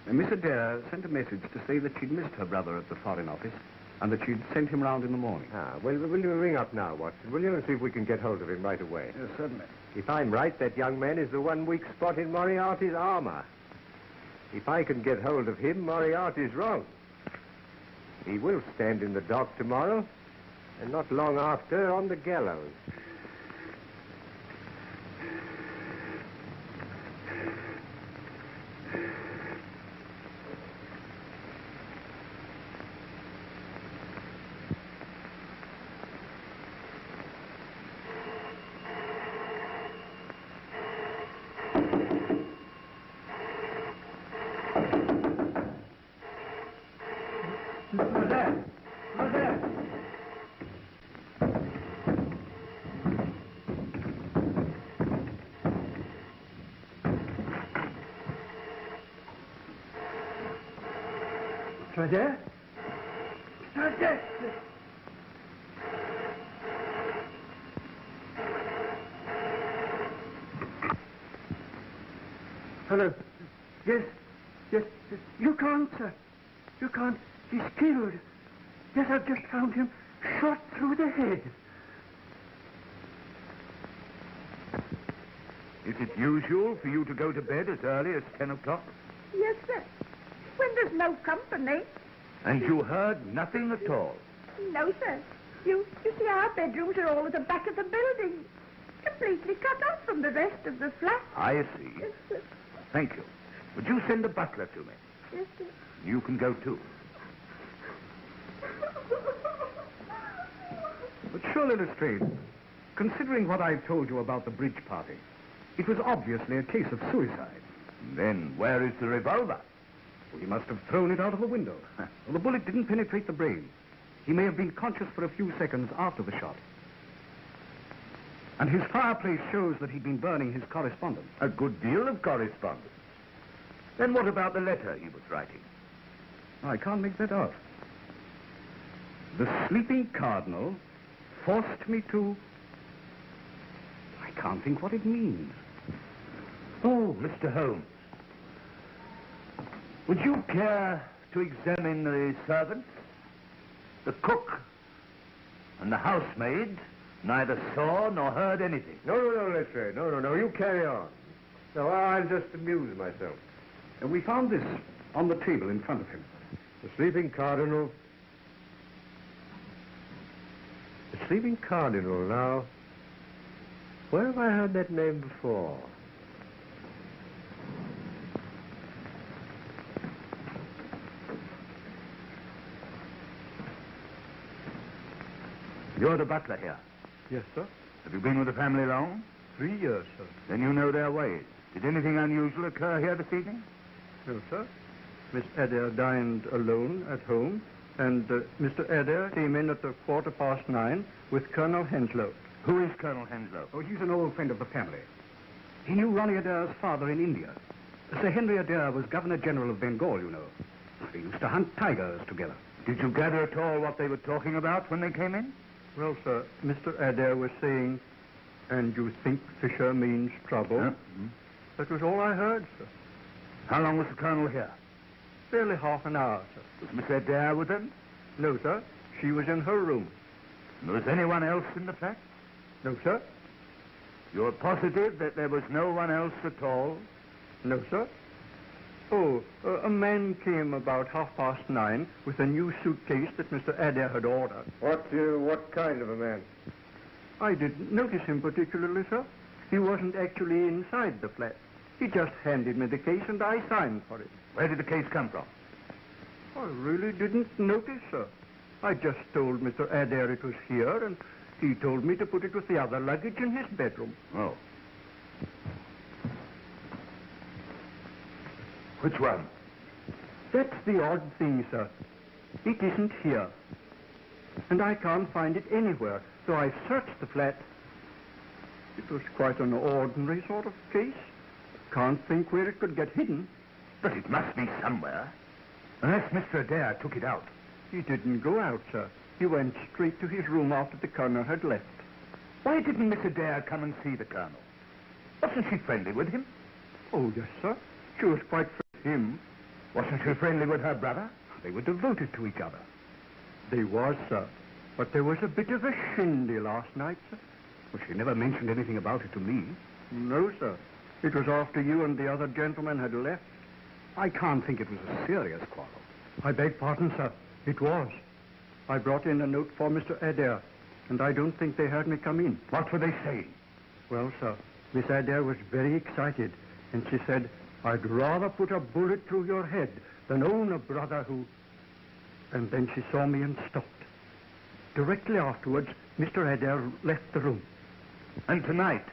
Miss Adair sent a message to say that she'd missed her brother at the Foreign Office and that she'd sent him round in the morning. Well, will you ring up now, Watson, will you, and see if we can get hold of him right away? Yes, certainly. If I'm right, that young man is the one weak spot in Moriarty's armor. If I can get hold of him, Moriarty's wrong. He will stand in the dock tomorrow, and not long after on the gallows. Who's there? Who's there? Right there? Right there! Hello. Yes. Yes. You can't, sir. You can't. He's killed. Yes, I've just found him shot through the head. Is it usual for you to go to bed as early as 10 o'clock? Yes, sir. When there's no company. And you heard nothing at all? No, sir. You see, our bedrooms are all at the back of the building. Completely cut off from the rest of the flat. I see. Yes, sir. Thank you. Would you send a butler to me? Yes, sir. You can go too. But surely, Lestrade, considering what I've told you about the bridge party, it was obviously a case of suicide. Then where is the revolver? Well, he must have thrown it out of the window. Well, the bullet didn't penetrate the brain. He may have been conscious for a few seconds after the shot. And his fireplace shows that he'd been burning his correspondence. A good deal of correspondence. Then what about the letter he was writing? I can't make that out. The sleeping cardinal forced me to... I can't think what it means. Oh, Mr. Holmes. Would you care to examine the servants? The cook and the housemaid neither saw nor heard anything. No, Lestrade. No. You carry on. No, I'll just amuse myself. We found this on the table in front of him. The sleeping cardinal. The sleeping cardinal, now. Where have I heard that name before? You're the butler here. Yes, sir. Have you been with the family long? 3 years, sir. Then you know their ways. Did anything unusual occur here this evening? No, sir. Miss Adair dined alone at home, and Mr. Adair came in at 9:15 with Colonel Henslow. Who is Colonel Henslow? Oh, he's an old friend of the family. He knew Ronnie Adair's father in India. Sir Henry Adair was Governor General of Bengal, you know. They used to hunt tigers together. Did you gather at all what they were talking about when they came in? Well, sir, Mr. Adair was saying, "And you think Fisher means trouble?" Mm-hmm. That was all I heard, sir. How long was the Colonel here? Barely half an hour, sir. Was Miss Adair with him? No, sir. She was in her room. And was anyone else in the flat? No, sir. You're positive that there was no one else at all? No, sir. Oh, a man came about 9:30 with a new suitcase that Mr. Adair had ordered. What kind of a man? I didn't notice him particularly, sir. He wasn't actually inside the flat. He just handed me the case and I signed for it. Where did the case come from? I really didn't notice, sir. I just told Mr. Adair it was here, and he told me to put it with the other luggage in his bedroom. Oh. Which one? That's the odd thing, sir. It isn't here. And I can't find it anywhere, so I've searched the flat. It was quite an ordinary sort of case. Can't think where it could get hidden. But it must be somewhere. Unless Mr. Adair took it out. He didn't go out, sir. He went straight to his room after the Colonel had left. Why didn't Miss Adair come and see the Colonel? Wasn't she friendly with him? Oh, yes, sir. She was quite friendly with him. Wasn't she friendly with her brother? They were devoted to each other. They was, sir. But there was a bit of a shindy last night, sir. Well, she never mentioned anything about it to me. No, sir. It was after you and the other gentleman had left. I can't think it was a serious quarrel. I beg pardon, sir. It was. I brought in a note for Mr. Adair, and I don't think they heard me come in. What were they saying? Well, sir, Miss Adair was very excited, and she said, "I'd rather put a bullet through your head than own a brother who..." And then she saw me and stopped. Directly afterwards, Mr. Adair left the room. And tonight,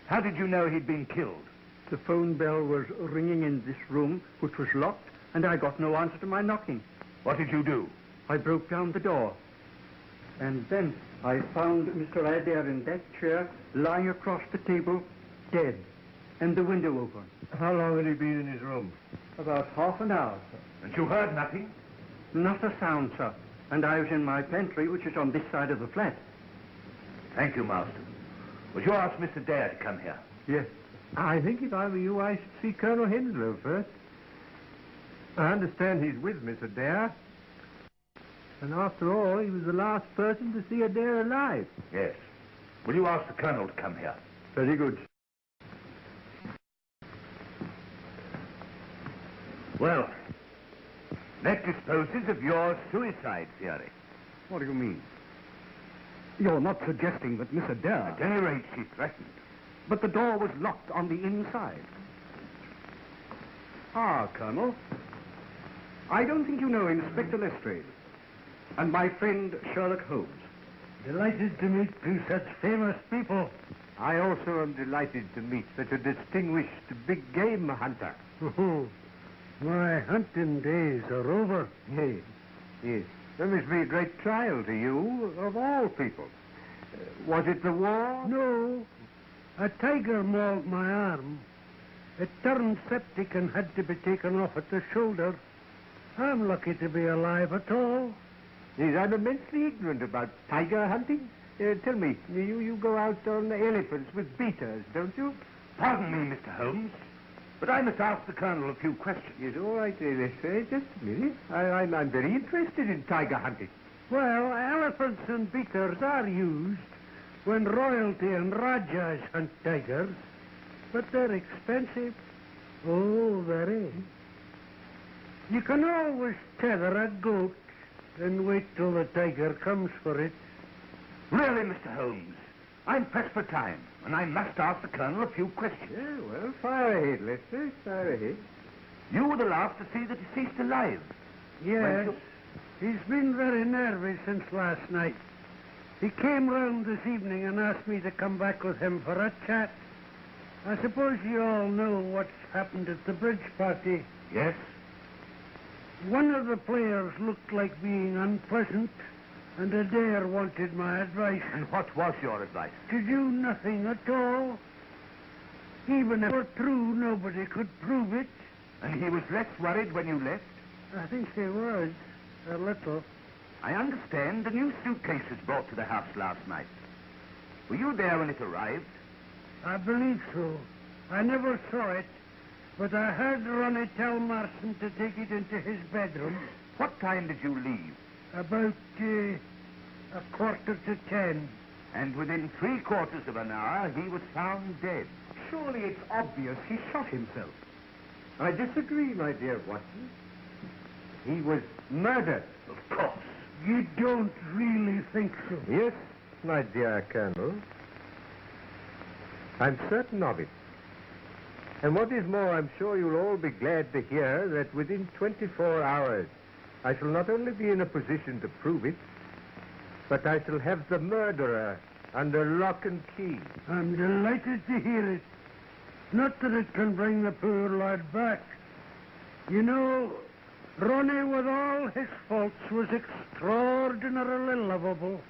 how did you know he'd been killed? The phone bell was ringing in this room, which was locked, and I got no answer to my knocking. What did you do? I broke down the door. And then I found Mr. Adair in that chair, lying across the table, dead, and the window open. How long had he been in his room? About half an hour, sir. And you heard nothing? Not a sound, sir. And I was in my pantry, which is on this side of the flat. Thank you, Master. Would you ask Mr. Dare to come here? Yes. I think if I were you, I should see Colonel Henslow first. I understand he's with Miss Adair. And after all, he was the last person to see Adair alive. Yes. Will you ask the Colonel to come here? Very good. Well, that disposes of your suicide theory. What do you mean? You're not suggesting that Miss Adair... At any rate, she threatened. But the door was locked on the inside. Ah, Colonel. I don't think you know Inspector Lestrade. And my friend Sherlock Holmes. Delighted to meet two such famous people. I also am delighted to meet such a distinguished big game hunter. My hunting days are over. Yes, yes. There must be a great trial to you, of all people. Was it the war? No, a tiger mauled my arm. It turned septic and had to be taken off at the shoulder. I'm lucky to be alive at all. Yes, I'm immensely ignorant about tiger hunting. Tell me, you go out on elephants with beaters, don't you? Pardon me, Mr. Holmes, but I must ask the Colonel a few questions. Yes, all right, just a minute. I'm very interested in tiger hunting. Well, elephants and beaters are used when royalty and rajas hunt tigers, but they're expensive. Oh, very. You can always tether a goat and wait till the tiger comes for it. Really, Mr. Holmes, I'm pressed for time, and I must ask the Colonel a few questions. Yeah, well, fire ahead, Lester, fire ahead. You were the last to see the deceased alive. Yes, he's been very nervous since last night. He came round this evening and asked me to come back with him for a chat. I suppose you all know what's happened at the bridge party. Yes? One of the players looked like being unpleasant, and Adair wanted my advice. And what was your advice? To do nothing at all. Even if it were true, nobody could prove it. And he was less worried when you left? I think he was, a little. I understand the new suitcase was brought to the house last night. Were you there when it arrived? I believe so. I never saw it, but I heard Ronnie tell Marson to take it into his bedroom. What time did you leave? About 9:45. And within 3/4 of an hour, he was found dead. Surely it's obvious he shot himself. I disagree, my dear Watson. He was murdered. Of course. You don't really think so? Yes, my dear Colonel. I'm certain of it. And what is more, I'm sure you'll all be glad to hear that within 24 hours, I shall not only be in a position to prove it, but I shall have the murderer under lock and key. I'm delighted to hear it. Not that it can bring the poor lad back. You know, Ronnie, with all his faults, was extraordinarily lovable.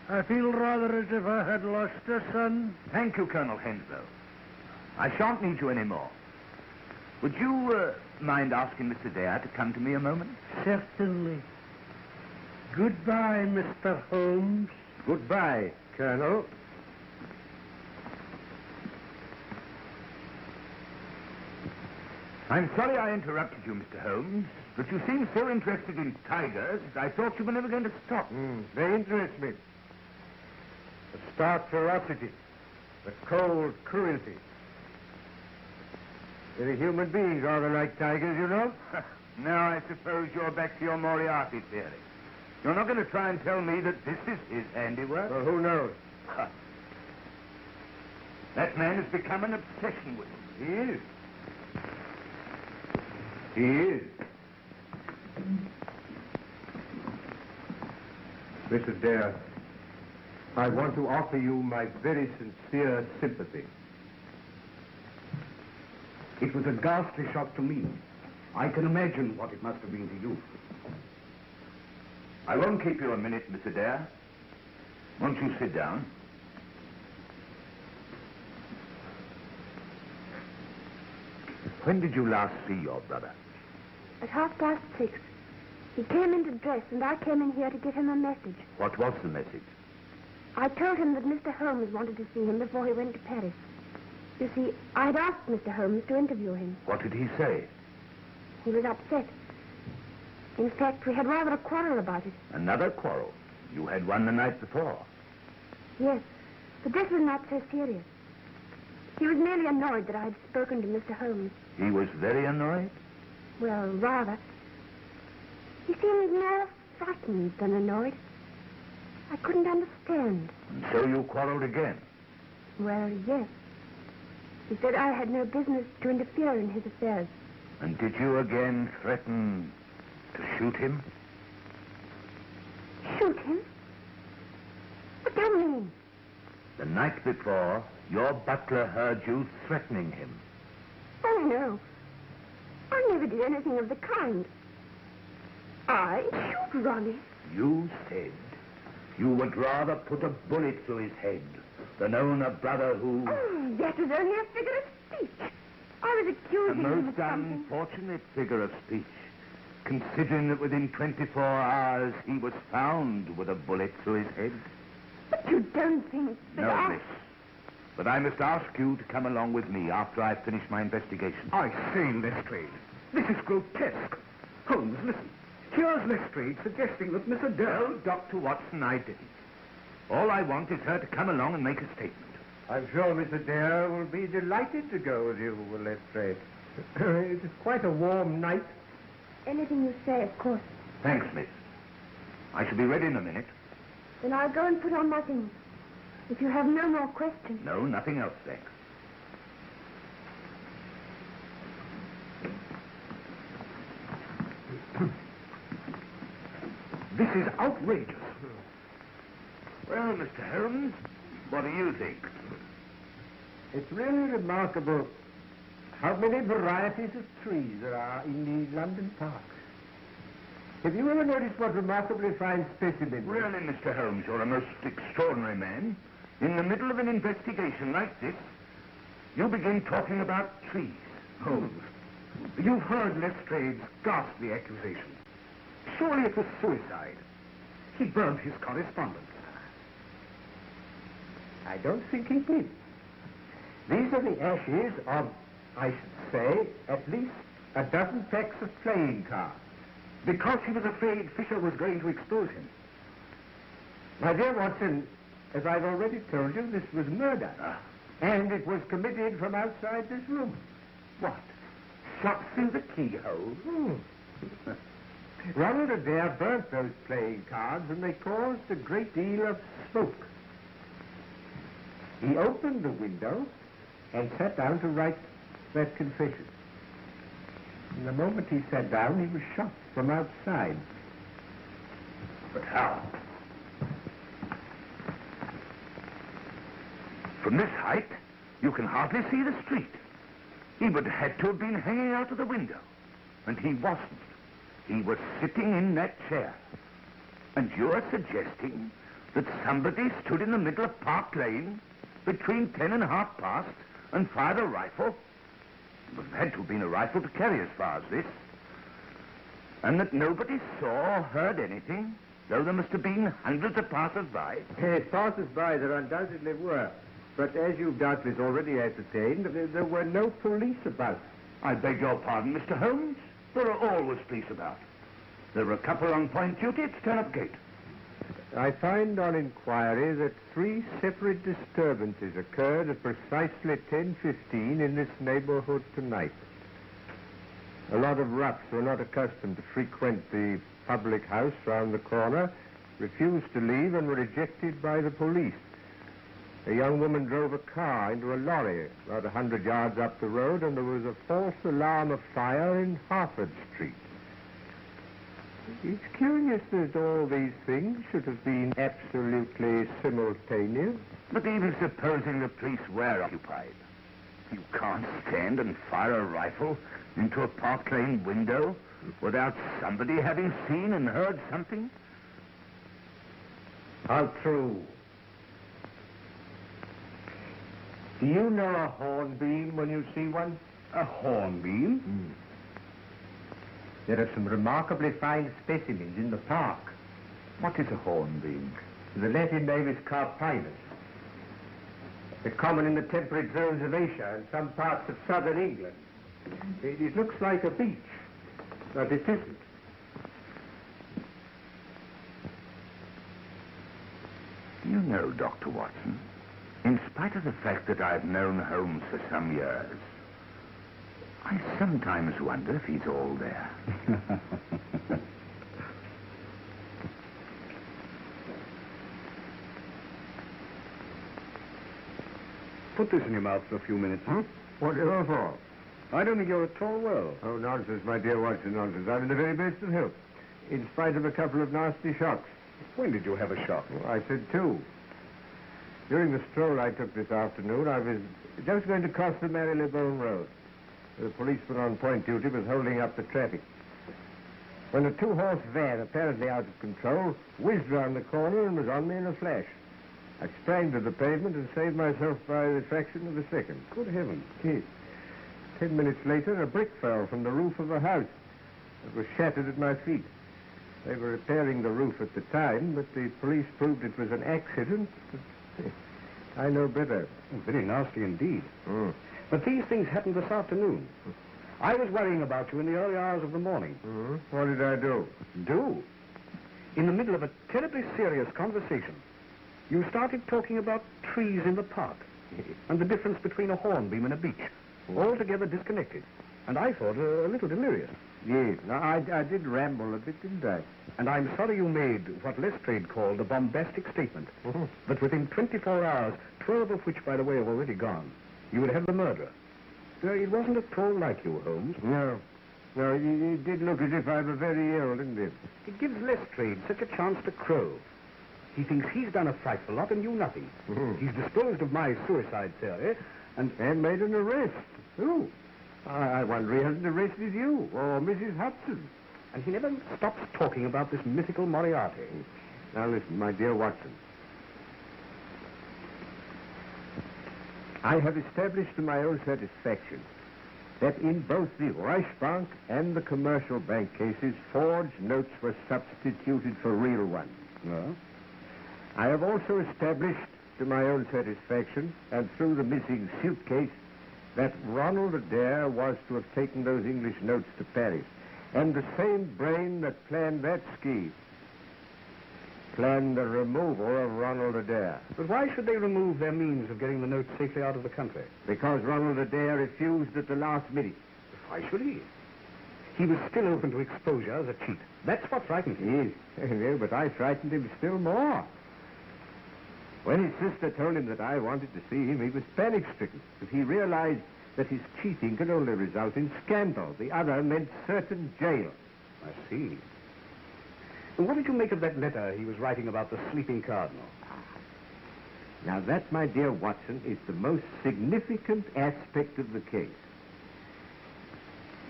I feel rather as if I had lost a son. Thank you, Colonel Henslow. I shan't need you anymore. Would you mind asking Mr. Dare to come to me a moment? Certainly. Goodbye, Mr. Holmes. Goodbye, Colonel. I'm sorry I interrupted you, Mr. Holmes, but you seem so interested in tigers, I thought you were never going to stop. They interest me. The stark ferocity, the cold cruelty. The human beings are like tigers, you know. Now I suppose you're back to your Moriarty theory. You're not going to try and tell me that this is his handiwork? Well, who knows? That man has become an obsession with him. He is. He is. Mr. Dare, I want to offer you my very sincere sympathy. It was a ghastly shock to me. I can imagine what it must have been to you. I won't keep you a minute, Mr. Dare. Won't you sit down? When did you last see your brother? At 6:30. He came in to dress, and I came in here to give him a message. What was the message? I told him that Mr. Holmes wanted to see him before he went to Paris. You see, I'd asked Mr. Holmes to interview him. What did he say? He was upset. In fact, we had rather a quarrel about it. Another quarrel? You had one the night before. Yes, but this was not so serious. He was merely annoyed that I had spoken to Mr. Holmes. He was very annoyed? Well, rather. He seemed more frightened than annoyed. I couldn't understand. And so you quarreled again? Well, yes. He said I had no business to interfere in his affairs. And did you again threaten to shoot him? Shoot him? What do you mean? The night before, your butler heard you threatening him. Oh, no. I never did anything of the kind. I shoot Ronnie. You said you would rather put a bullet through his head than own a brother who... Oh, that was only a figure of speech. I was A accusing him of most something. unfortunate figure of speech, considering that within 24 hours he was found with a bullet through his head. But you don't think that No, I... miss. But I must ask you to come along with me after I've finished my investigation. I say, Lestrade, this is grotesque. Holmes, listen. Here's Lestrade suggesting that Mr. Dare... No, Dr. Watson, I didn't. All I want is her to come along and make a statement. I'm sure Mr. Dare will be delighted to go with you, Lestrade. It is quite a warm night. Anything you say, of course. Thanks, miss. I shall be ready in a minute. Then I'll go and put on my things. If you have no more questions. No, nothing else, thanks. This is outrageous. Well, Mr. Holmes, what do you think? It's really remarkable how many varieties of trees there are in these London parks. Have you ever noticed what remarkably fine specimens? Really, Mr. Holmes, you're a most extraordinary man. In the middle of an investigation like this, you begin talking about trees. Holmes, you've heard Lestrade's ghastly accusation. Surely it was suicide. He burned his correspondence. I don't think he did. These are the ashes of, I should say, at least a dozen packs of playing cards. Because he was afraid Fisher was going to expose him. My dear Watson, as I've already told you, this was murder. And it was committed from outside this room. What? Shot through the keyhole. Ronald Adair burnt those playing cards, and they caused a great deal of smoke. He opened the window and sat down to write that confession. And the moment he sat down, he was shot from outside. But how? From this height, you can hardly see the street. He would have had to have been hanging out of the window. And he wasn't. He was sitting in that chair. And you're suggesting that somebody stood in the middle of Park Lane between 10 and 1/2 and fired a rifle? It would have had to have been a rifle to carry as far as this. And that nobody saw or heard anything, though there must have been hundreds of passers-by. Passers-by there undoubtedly were. But as you've doubtless already ascertained, there were no police about. I beg your pardon, Mr. Holmes. There are always police about. There were a couple on point duty at Turnip Gate. I find on inquiry that 3 separate disturbances occurred at precisely 10:15 in this neighborhood tonight. A lot of roughs who are not accustomed to frequent the public house round the corner refused to leave and were ejected by the police. A young woman drove a car into a lorry about 100 yards up the road, and there was a false alarm of fire in Harford Street. It's curious that all these things should have been absolutely simultaneous. But even supposing the police were occupied, you can't stand and fire a rifle into a Park Lane window without somebody having seen and heard something. How true. Do you know a hornbeam when you see one? A hornbeam? There are some remarkably fine specimens in the park. What is a hornbeam? The Latin name is carpinus. They're common in the temperate zones of Asia and some parts of southern England. It looks like a beech, but it isn't. You know, Dr. Watson, in spite of the fact that I've known Holmes for some years, I sometimes wonder if he's all there. Put this in your mouth for a few minutes. Whatever for? I don't think you're at all well. Oh, nonsense, my dear Watson, nonsense. I'm in the very best of health, in spite of a couple of nasty shocks. When did you have a shock? Well, I said two. During the stroll I took this afternoon, I was just going to cross the Marylebone Road. The policeman on point duty was holding up the traffic, when a two-horse van, apparently out of control, whizzed round the corner and was on me in a flash. I sprang to the pavement and saved myself by the fraction of a second. Good heavens. Yes. 10 minutes later, a brick fell from the roof of a house. It was shattered at my feet. They were repairing the roof at the time, but the police proved it was an accident. I know better. Oh, very nasty indeed. Mm. But these things happened this afternoon. I was worrying about you in the early hours of the morning. Mm-hmm. What did I do? Do? In the middle of a terribly serious conversation, you started talking about trees in the park and the difference between a hornbeam and a beech, altogether disconnected. And I thought a little delirious. Yes. Now, I did ramble a bit, didn't I? And I'm sorry you made what Lestrade called a bombastic statement. Mm-hmm. That within 24 hours, 12 of which, by the way, have already gone, you would have the murderer. It wasn't at all like you, Holmes. No. No, you did look as if I were very ill, didn't it? It gives Lestrade such a chance to crow. He thinks he's done a frightful lot and you nothing. Mm-hmm. He's disposed of my suicide theory and made an arrest. Who? I wonder he hasn't arrested you or Mrs. Hudson. And he never stops talking about this mythical Moriarty. Now listen, my dear Watson. I have established to my own satisfaction that in both the Reichsbank and the commercial bank cases, forged notes were substituted for real ones. No? I have also established to my own satisfaction, and through the missing suitcase, that Ronald Adair was to have taken those English notes to Paris. And the same brain that planned that scheme planned the removal of Ronald Adair. But why should they remove their means of getting the notes safely out of the country? Because Ronald Adair refused at the last minute. Why should he? He was still open to exposure as a cheat. That's what frightened him. Yes, yeah, but I frightened him still more. When his sister told him that I wanted to see him, he was panic-stricken. But he realized that his cheating could only result in scandal. The other meant certain jail. I see. And what did you make of that letter he was writing about the sleeping cardinal? Now that, my dear Watson, is the most significant aspect of the case.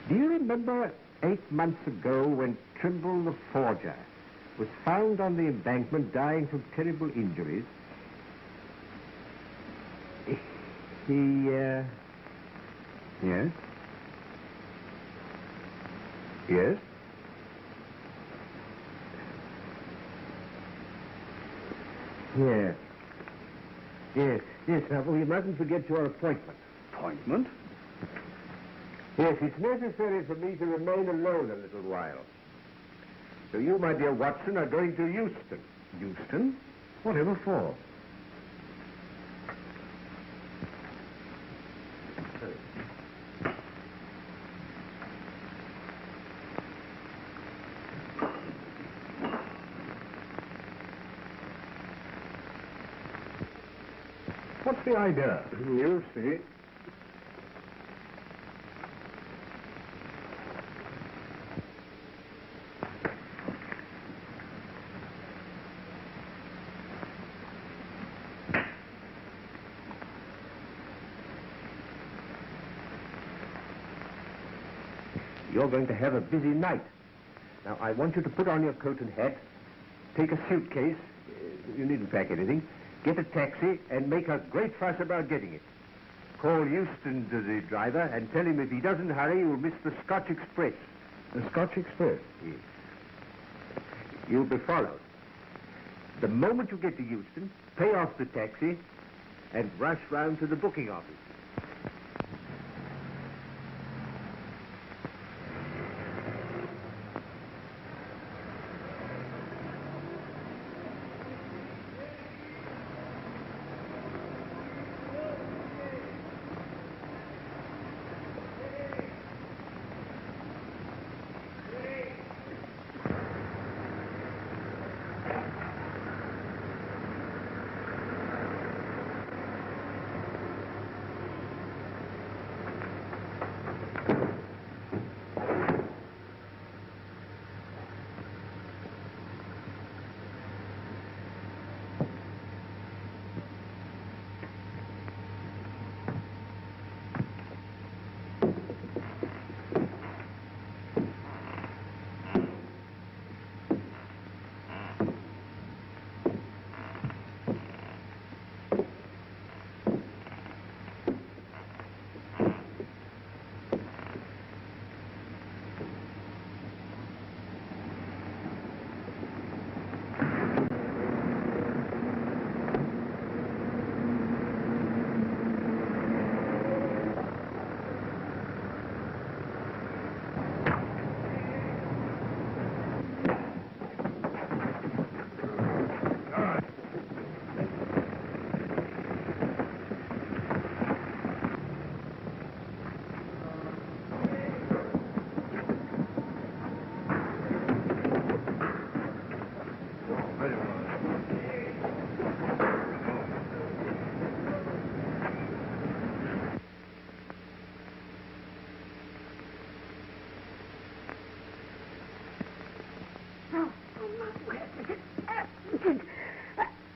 Do you remember 8 months ago when Trimble the forger was found on the embankment dying from terrible injuries? Yes? Yes? Yes. Yes, yes. Now, we mustn't forget your appointment. Appointment? Yes, it's necessary for me to remain alone a little while. So you, my dear Watson, are going to Euston. Euston? Whatever for? What's the idea? You see. You're going to have a busy night. Now, I want you to put on your coat and hat, take a suitcase, You needn't pack anything. Get a taxi and make a great fuss about getting it. Call Euston to the driver and tell him if he doesn't hurry, you'll miss the Scotch Express. The Scotch Express? Yes. You'll be followed. The moment you get to Euston, pay off the taxi and rush round to the booking office.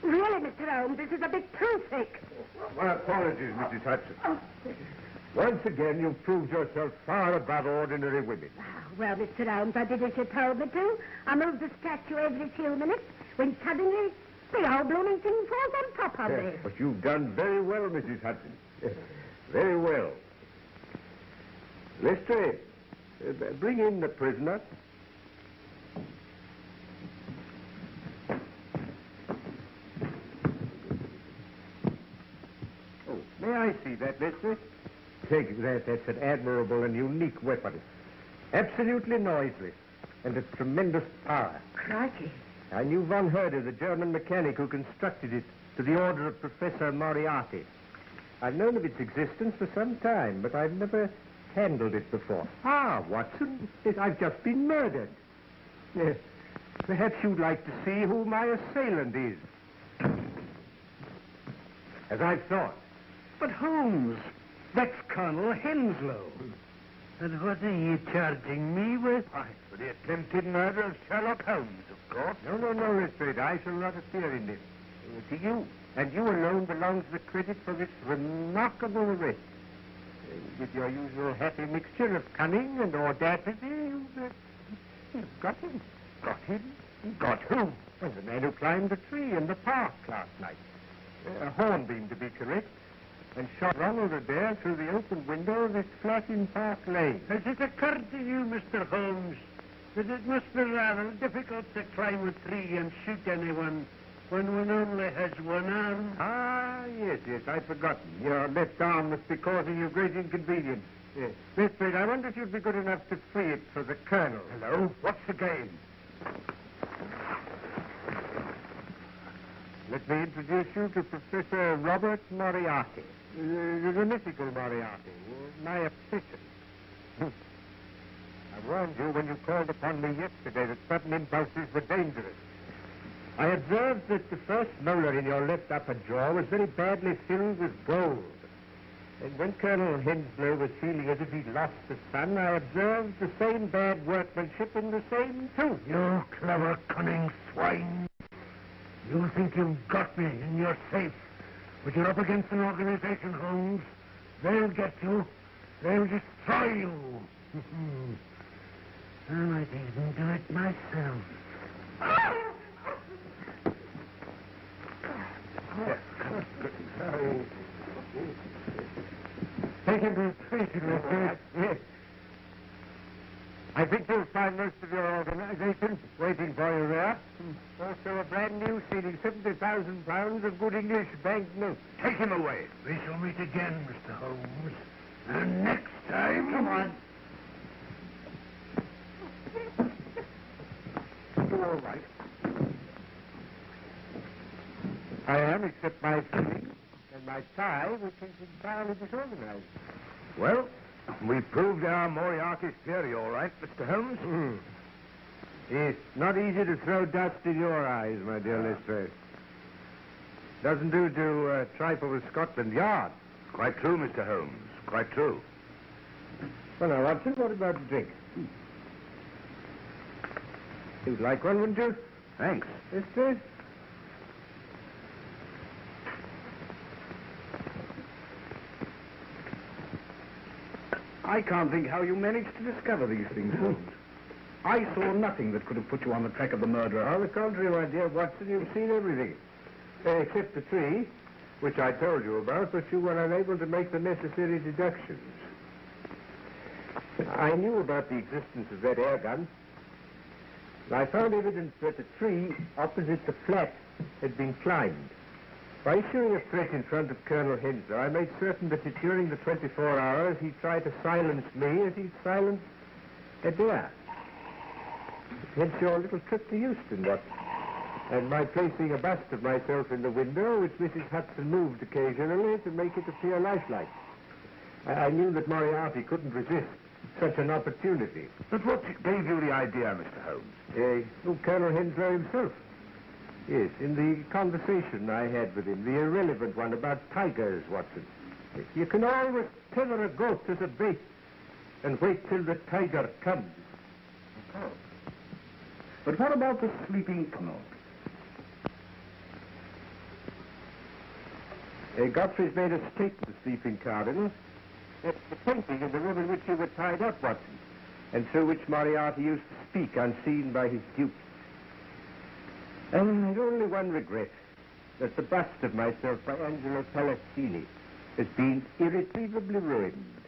Really, Mr. Holmes, this is a bit too thick. My apologies, Mrs. Hudson. Once again, you've proved yourself far above ordinary women. Well, Mr. Holmes, I did as you told me to. I moved the statue every few minutes when suddenly the whole blooming thing falls on top of me. But you've done very well, Mrs. Hudson. Very well. Lestrade, bring in the prisoner. Oh, may I see that, Lestrade? Take that. That's an admirable and unique weapon. Absolutely noiseless. And of tremendous power. Crikey. I knew von Herder, the German mechanic who constructed it, to the order of Professor Moriarty. I've known of its existence for some time, but I've never handled it before. Ah, Watson, I've just been murdered. Yes. Perhaps you'd like to see who my assailant is. As I thought. But Holmes, that's Colonel Henslow. And what are you charging me with? Why, for the attempted murder of Sherlock Holmes, of course. No, Lestrade. I shall not appear in this. To you, and you alone, belongs the credit for this remarkable arrest. With your usual happy mixture of cunning and audacity, you've got him. Got him? Got who? Well, the man who climbed the tree in the park last night. A hornbeam, to be correct, and shot Ronald Adair through the open window of this flat in Park Lane. Has it occurred to you, Mr. Holmes, that it must be rather difficult to climb a tree and shoot anyone when one only has one arm? Ah, yes, I'd forgotten. Your left arm must be causing you great inconvenience. Yes. Lestrade, I wonder if you'd be good enough to free it for the Colonel. Hello? What's the game? Let me introduce you to Professor Robert Moriarty. The mythical Moriarty, my obsession. I warned you when you called upon me yesterday that sudden impulses were dangerous. I observed that the first molar in your left upper jaw was very badly filled with gold. And when Colonel Henslow was feeling as if he'd lost the sun, I observed the same bad workmanship in the same tooth. You clever, cunning swine. You think you've got me in your safe, but you're up against an organization, Holmes. They'll get you. They'll destroy you. I might even do it myself. Yes. I think you'll find most of your organization waiting for you there. Also a brand new ceding £70,000 of good English banknotes. Take him away. We shall meet again, Mr. Holmes. And next time... Come on. You're all right. I am, except my feelings and my tie, which is entirely disorganized. Well, we proved our Moriarty's theory, all right, Mr. Holmes. It's not easy to throw dust in your eyes, my dear Lestrade. Doesn't do to trifle with Scotland Yard. Quite true, Mr. Holmes. Quite true. Well, now, Watson, what about a drink? You'd like one, wouldn't you? Thanks. Lestrade? I can't think how you managed to discover these things, Holmes. I saw nothing that could have put you on the track of the murderer. On the contrary, my dear Watson, you've seen everything. Except the tree, which I told you about, but you were unable to make the necessary deductions. I knew about the existence of that air gun. I found evidence that the tree opposite the flat had been climbed. By issuing a threat in front of Colonel Henslow, I made certain that during the 24 hours he tried to silence me as he silenced Adair. Hence your little trip to Euston, Watson, and my placing a bust of myself in the window, which Mrs. Hudson moved occasionally to make it appear lifelike. I knew that Moriarty couldn't resist such an opportunity. But what gave you the idea, Mr. Holmes? Colonel Henslow himself. Yes, in the conversation I had with him, the irrelevant one about tigers, Watson. You can always tether a goat as a bait and wait till the tiger comes. Oh. But what about the sleeping cardinal? Godfrey's made a stake to the sleeping cardinal. It's the painting in the room in which you were tied up, Watson, and through which Moriarty used to speak unseen by his dupes. And I've only one regret, that the bust of myself by Angelo Palazzini has been irretrievably ruined.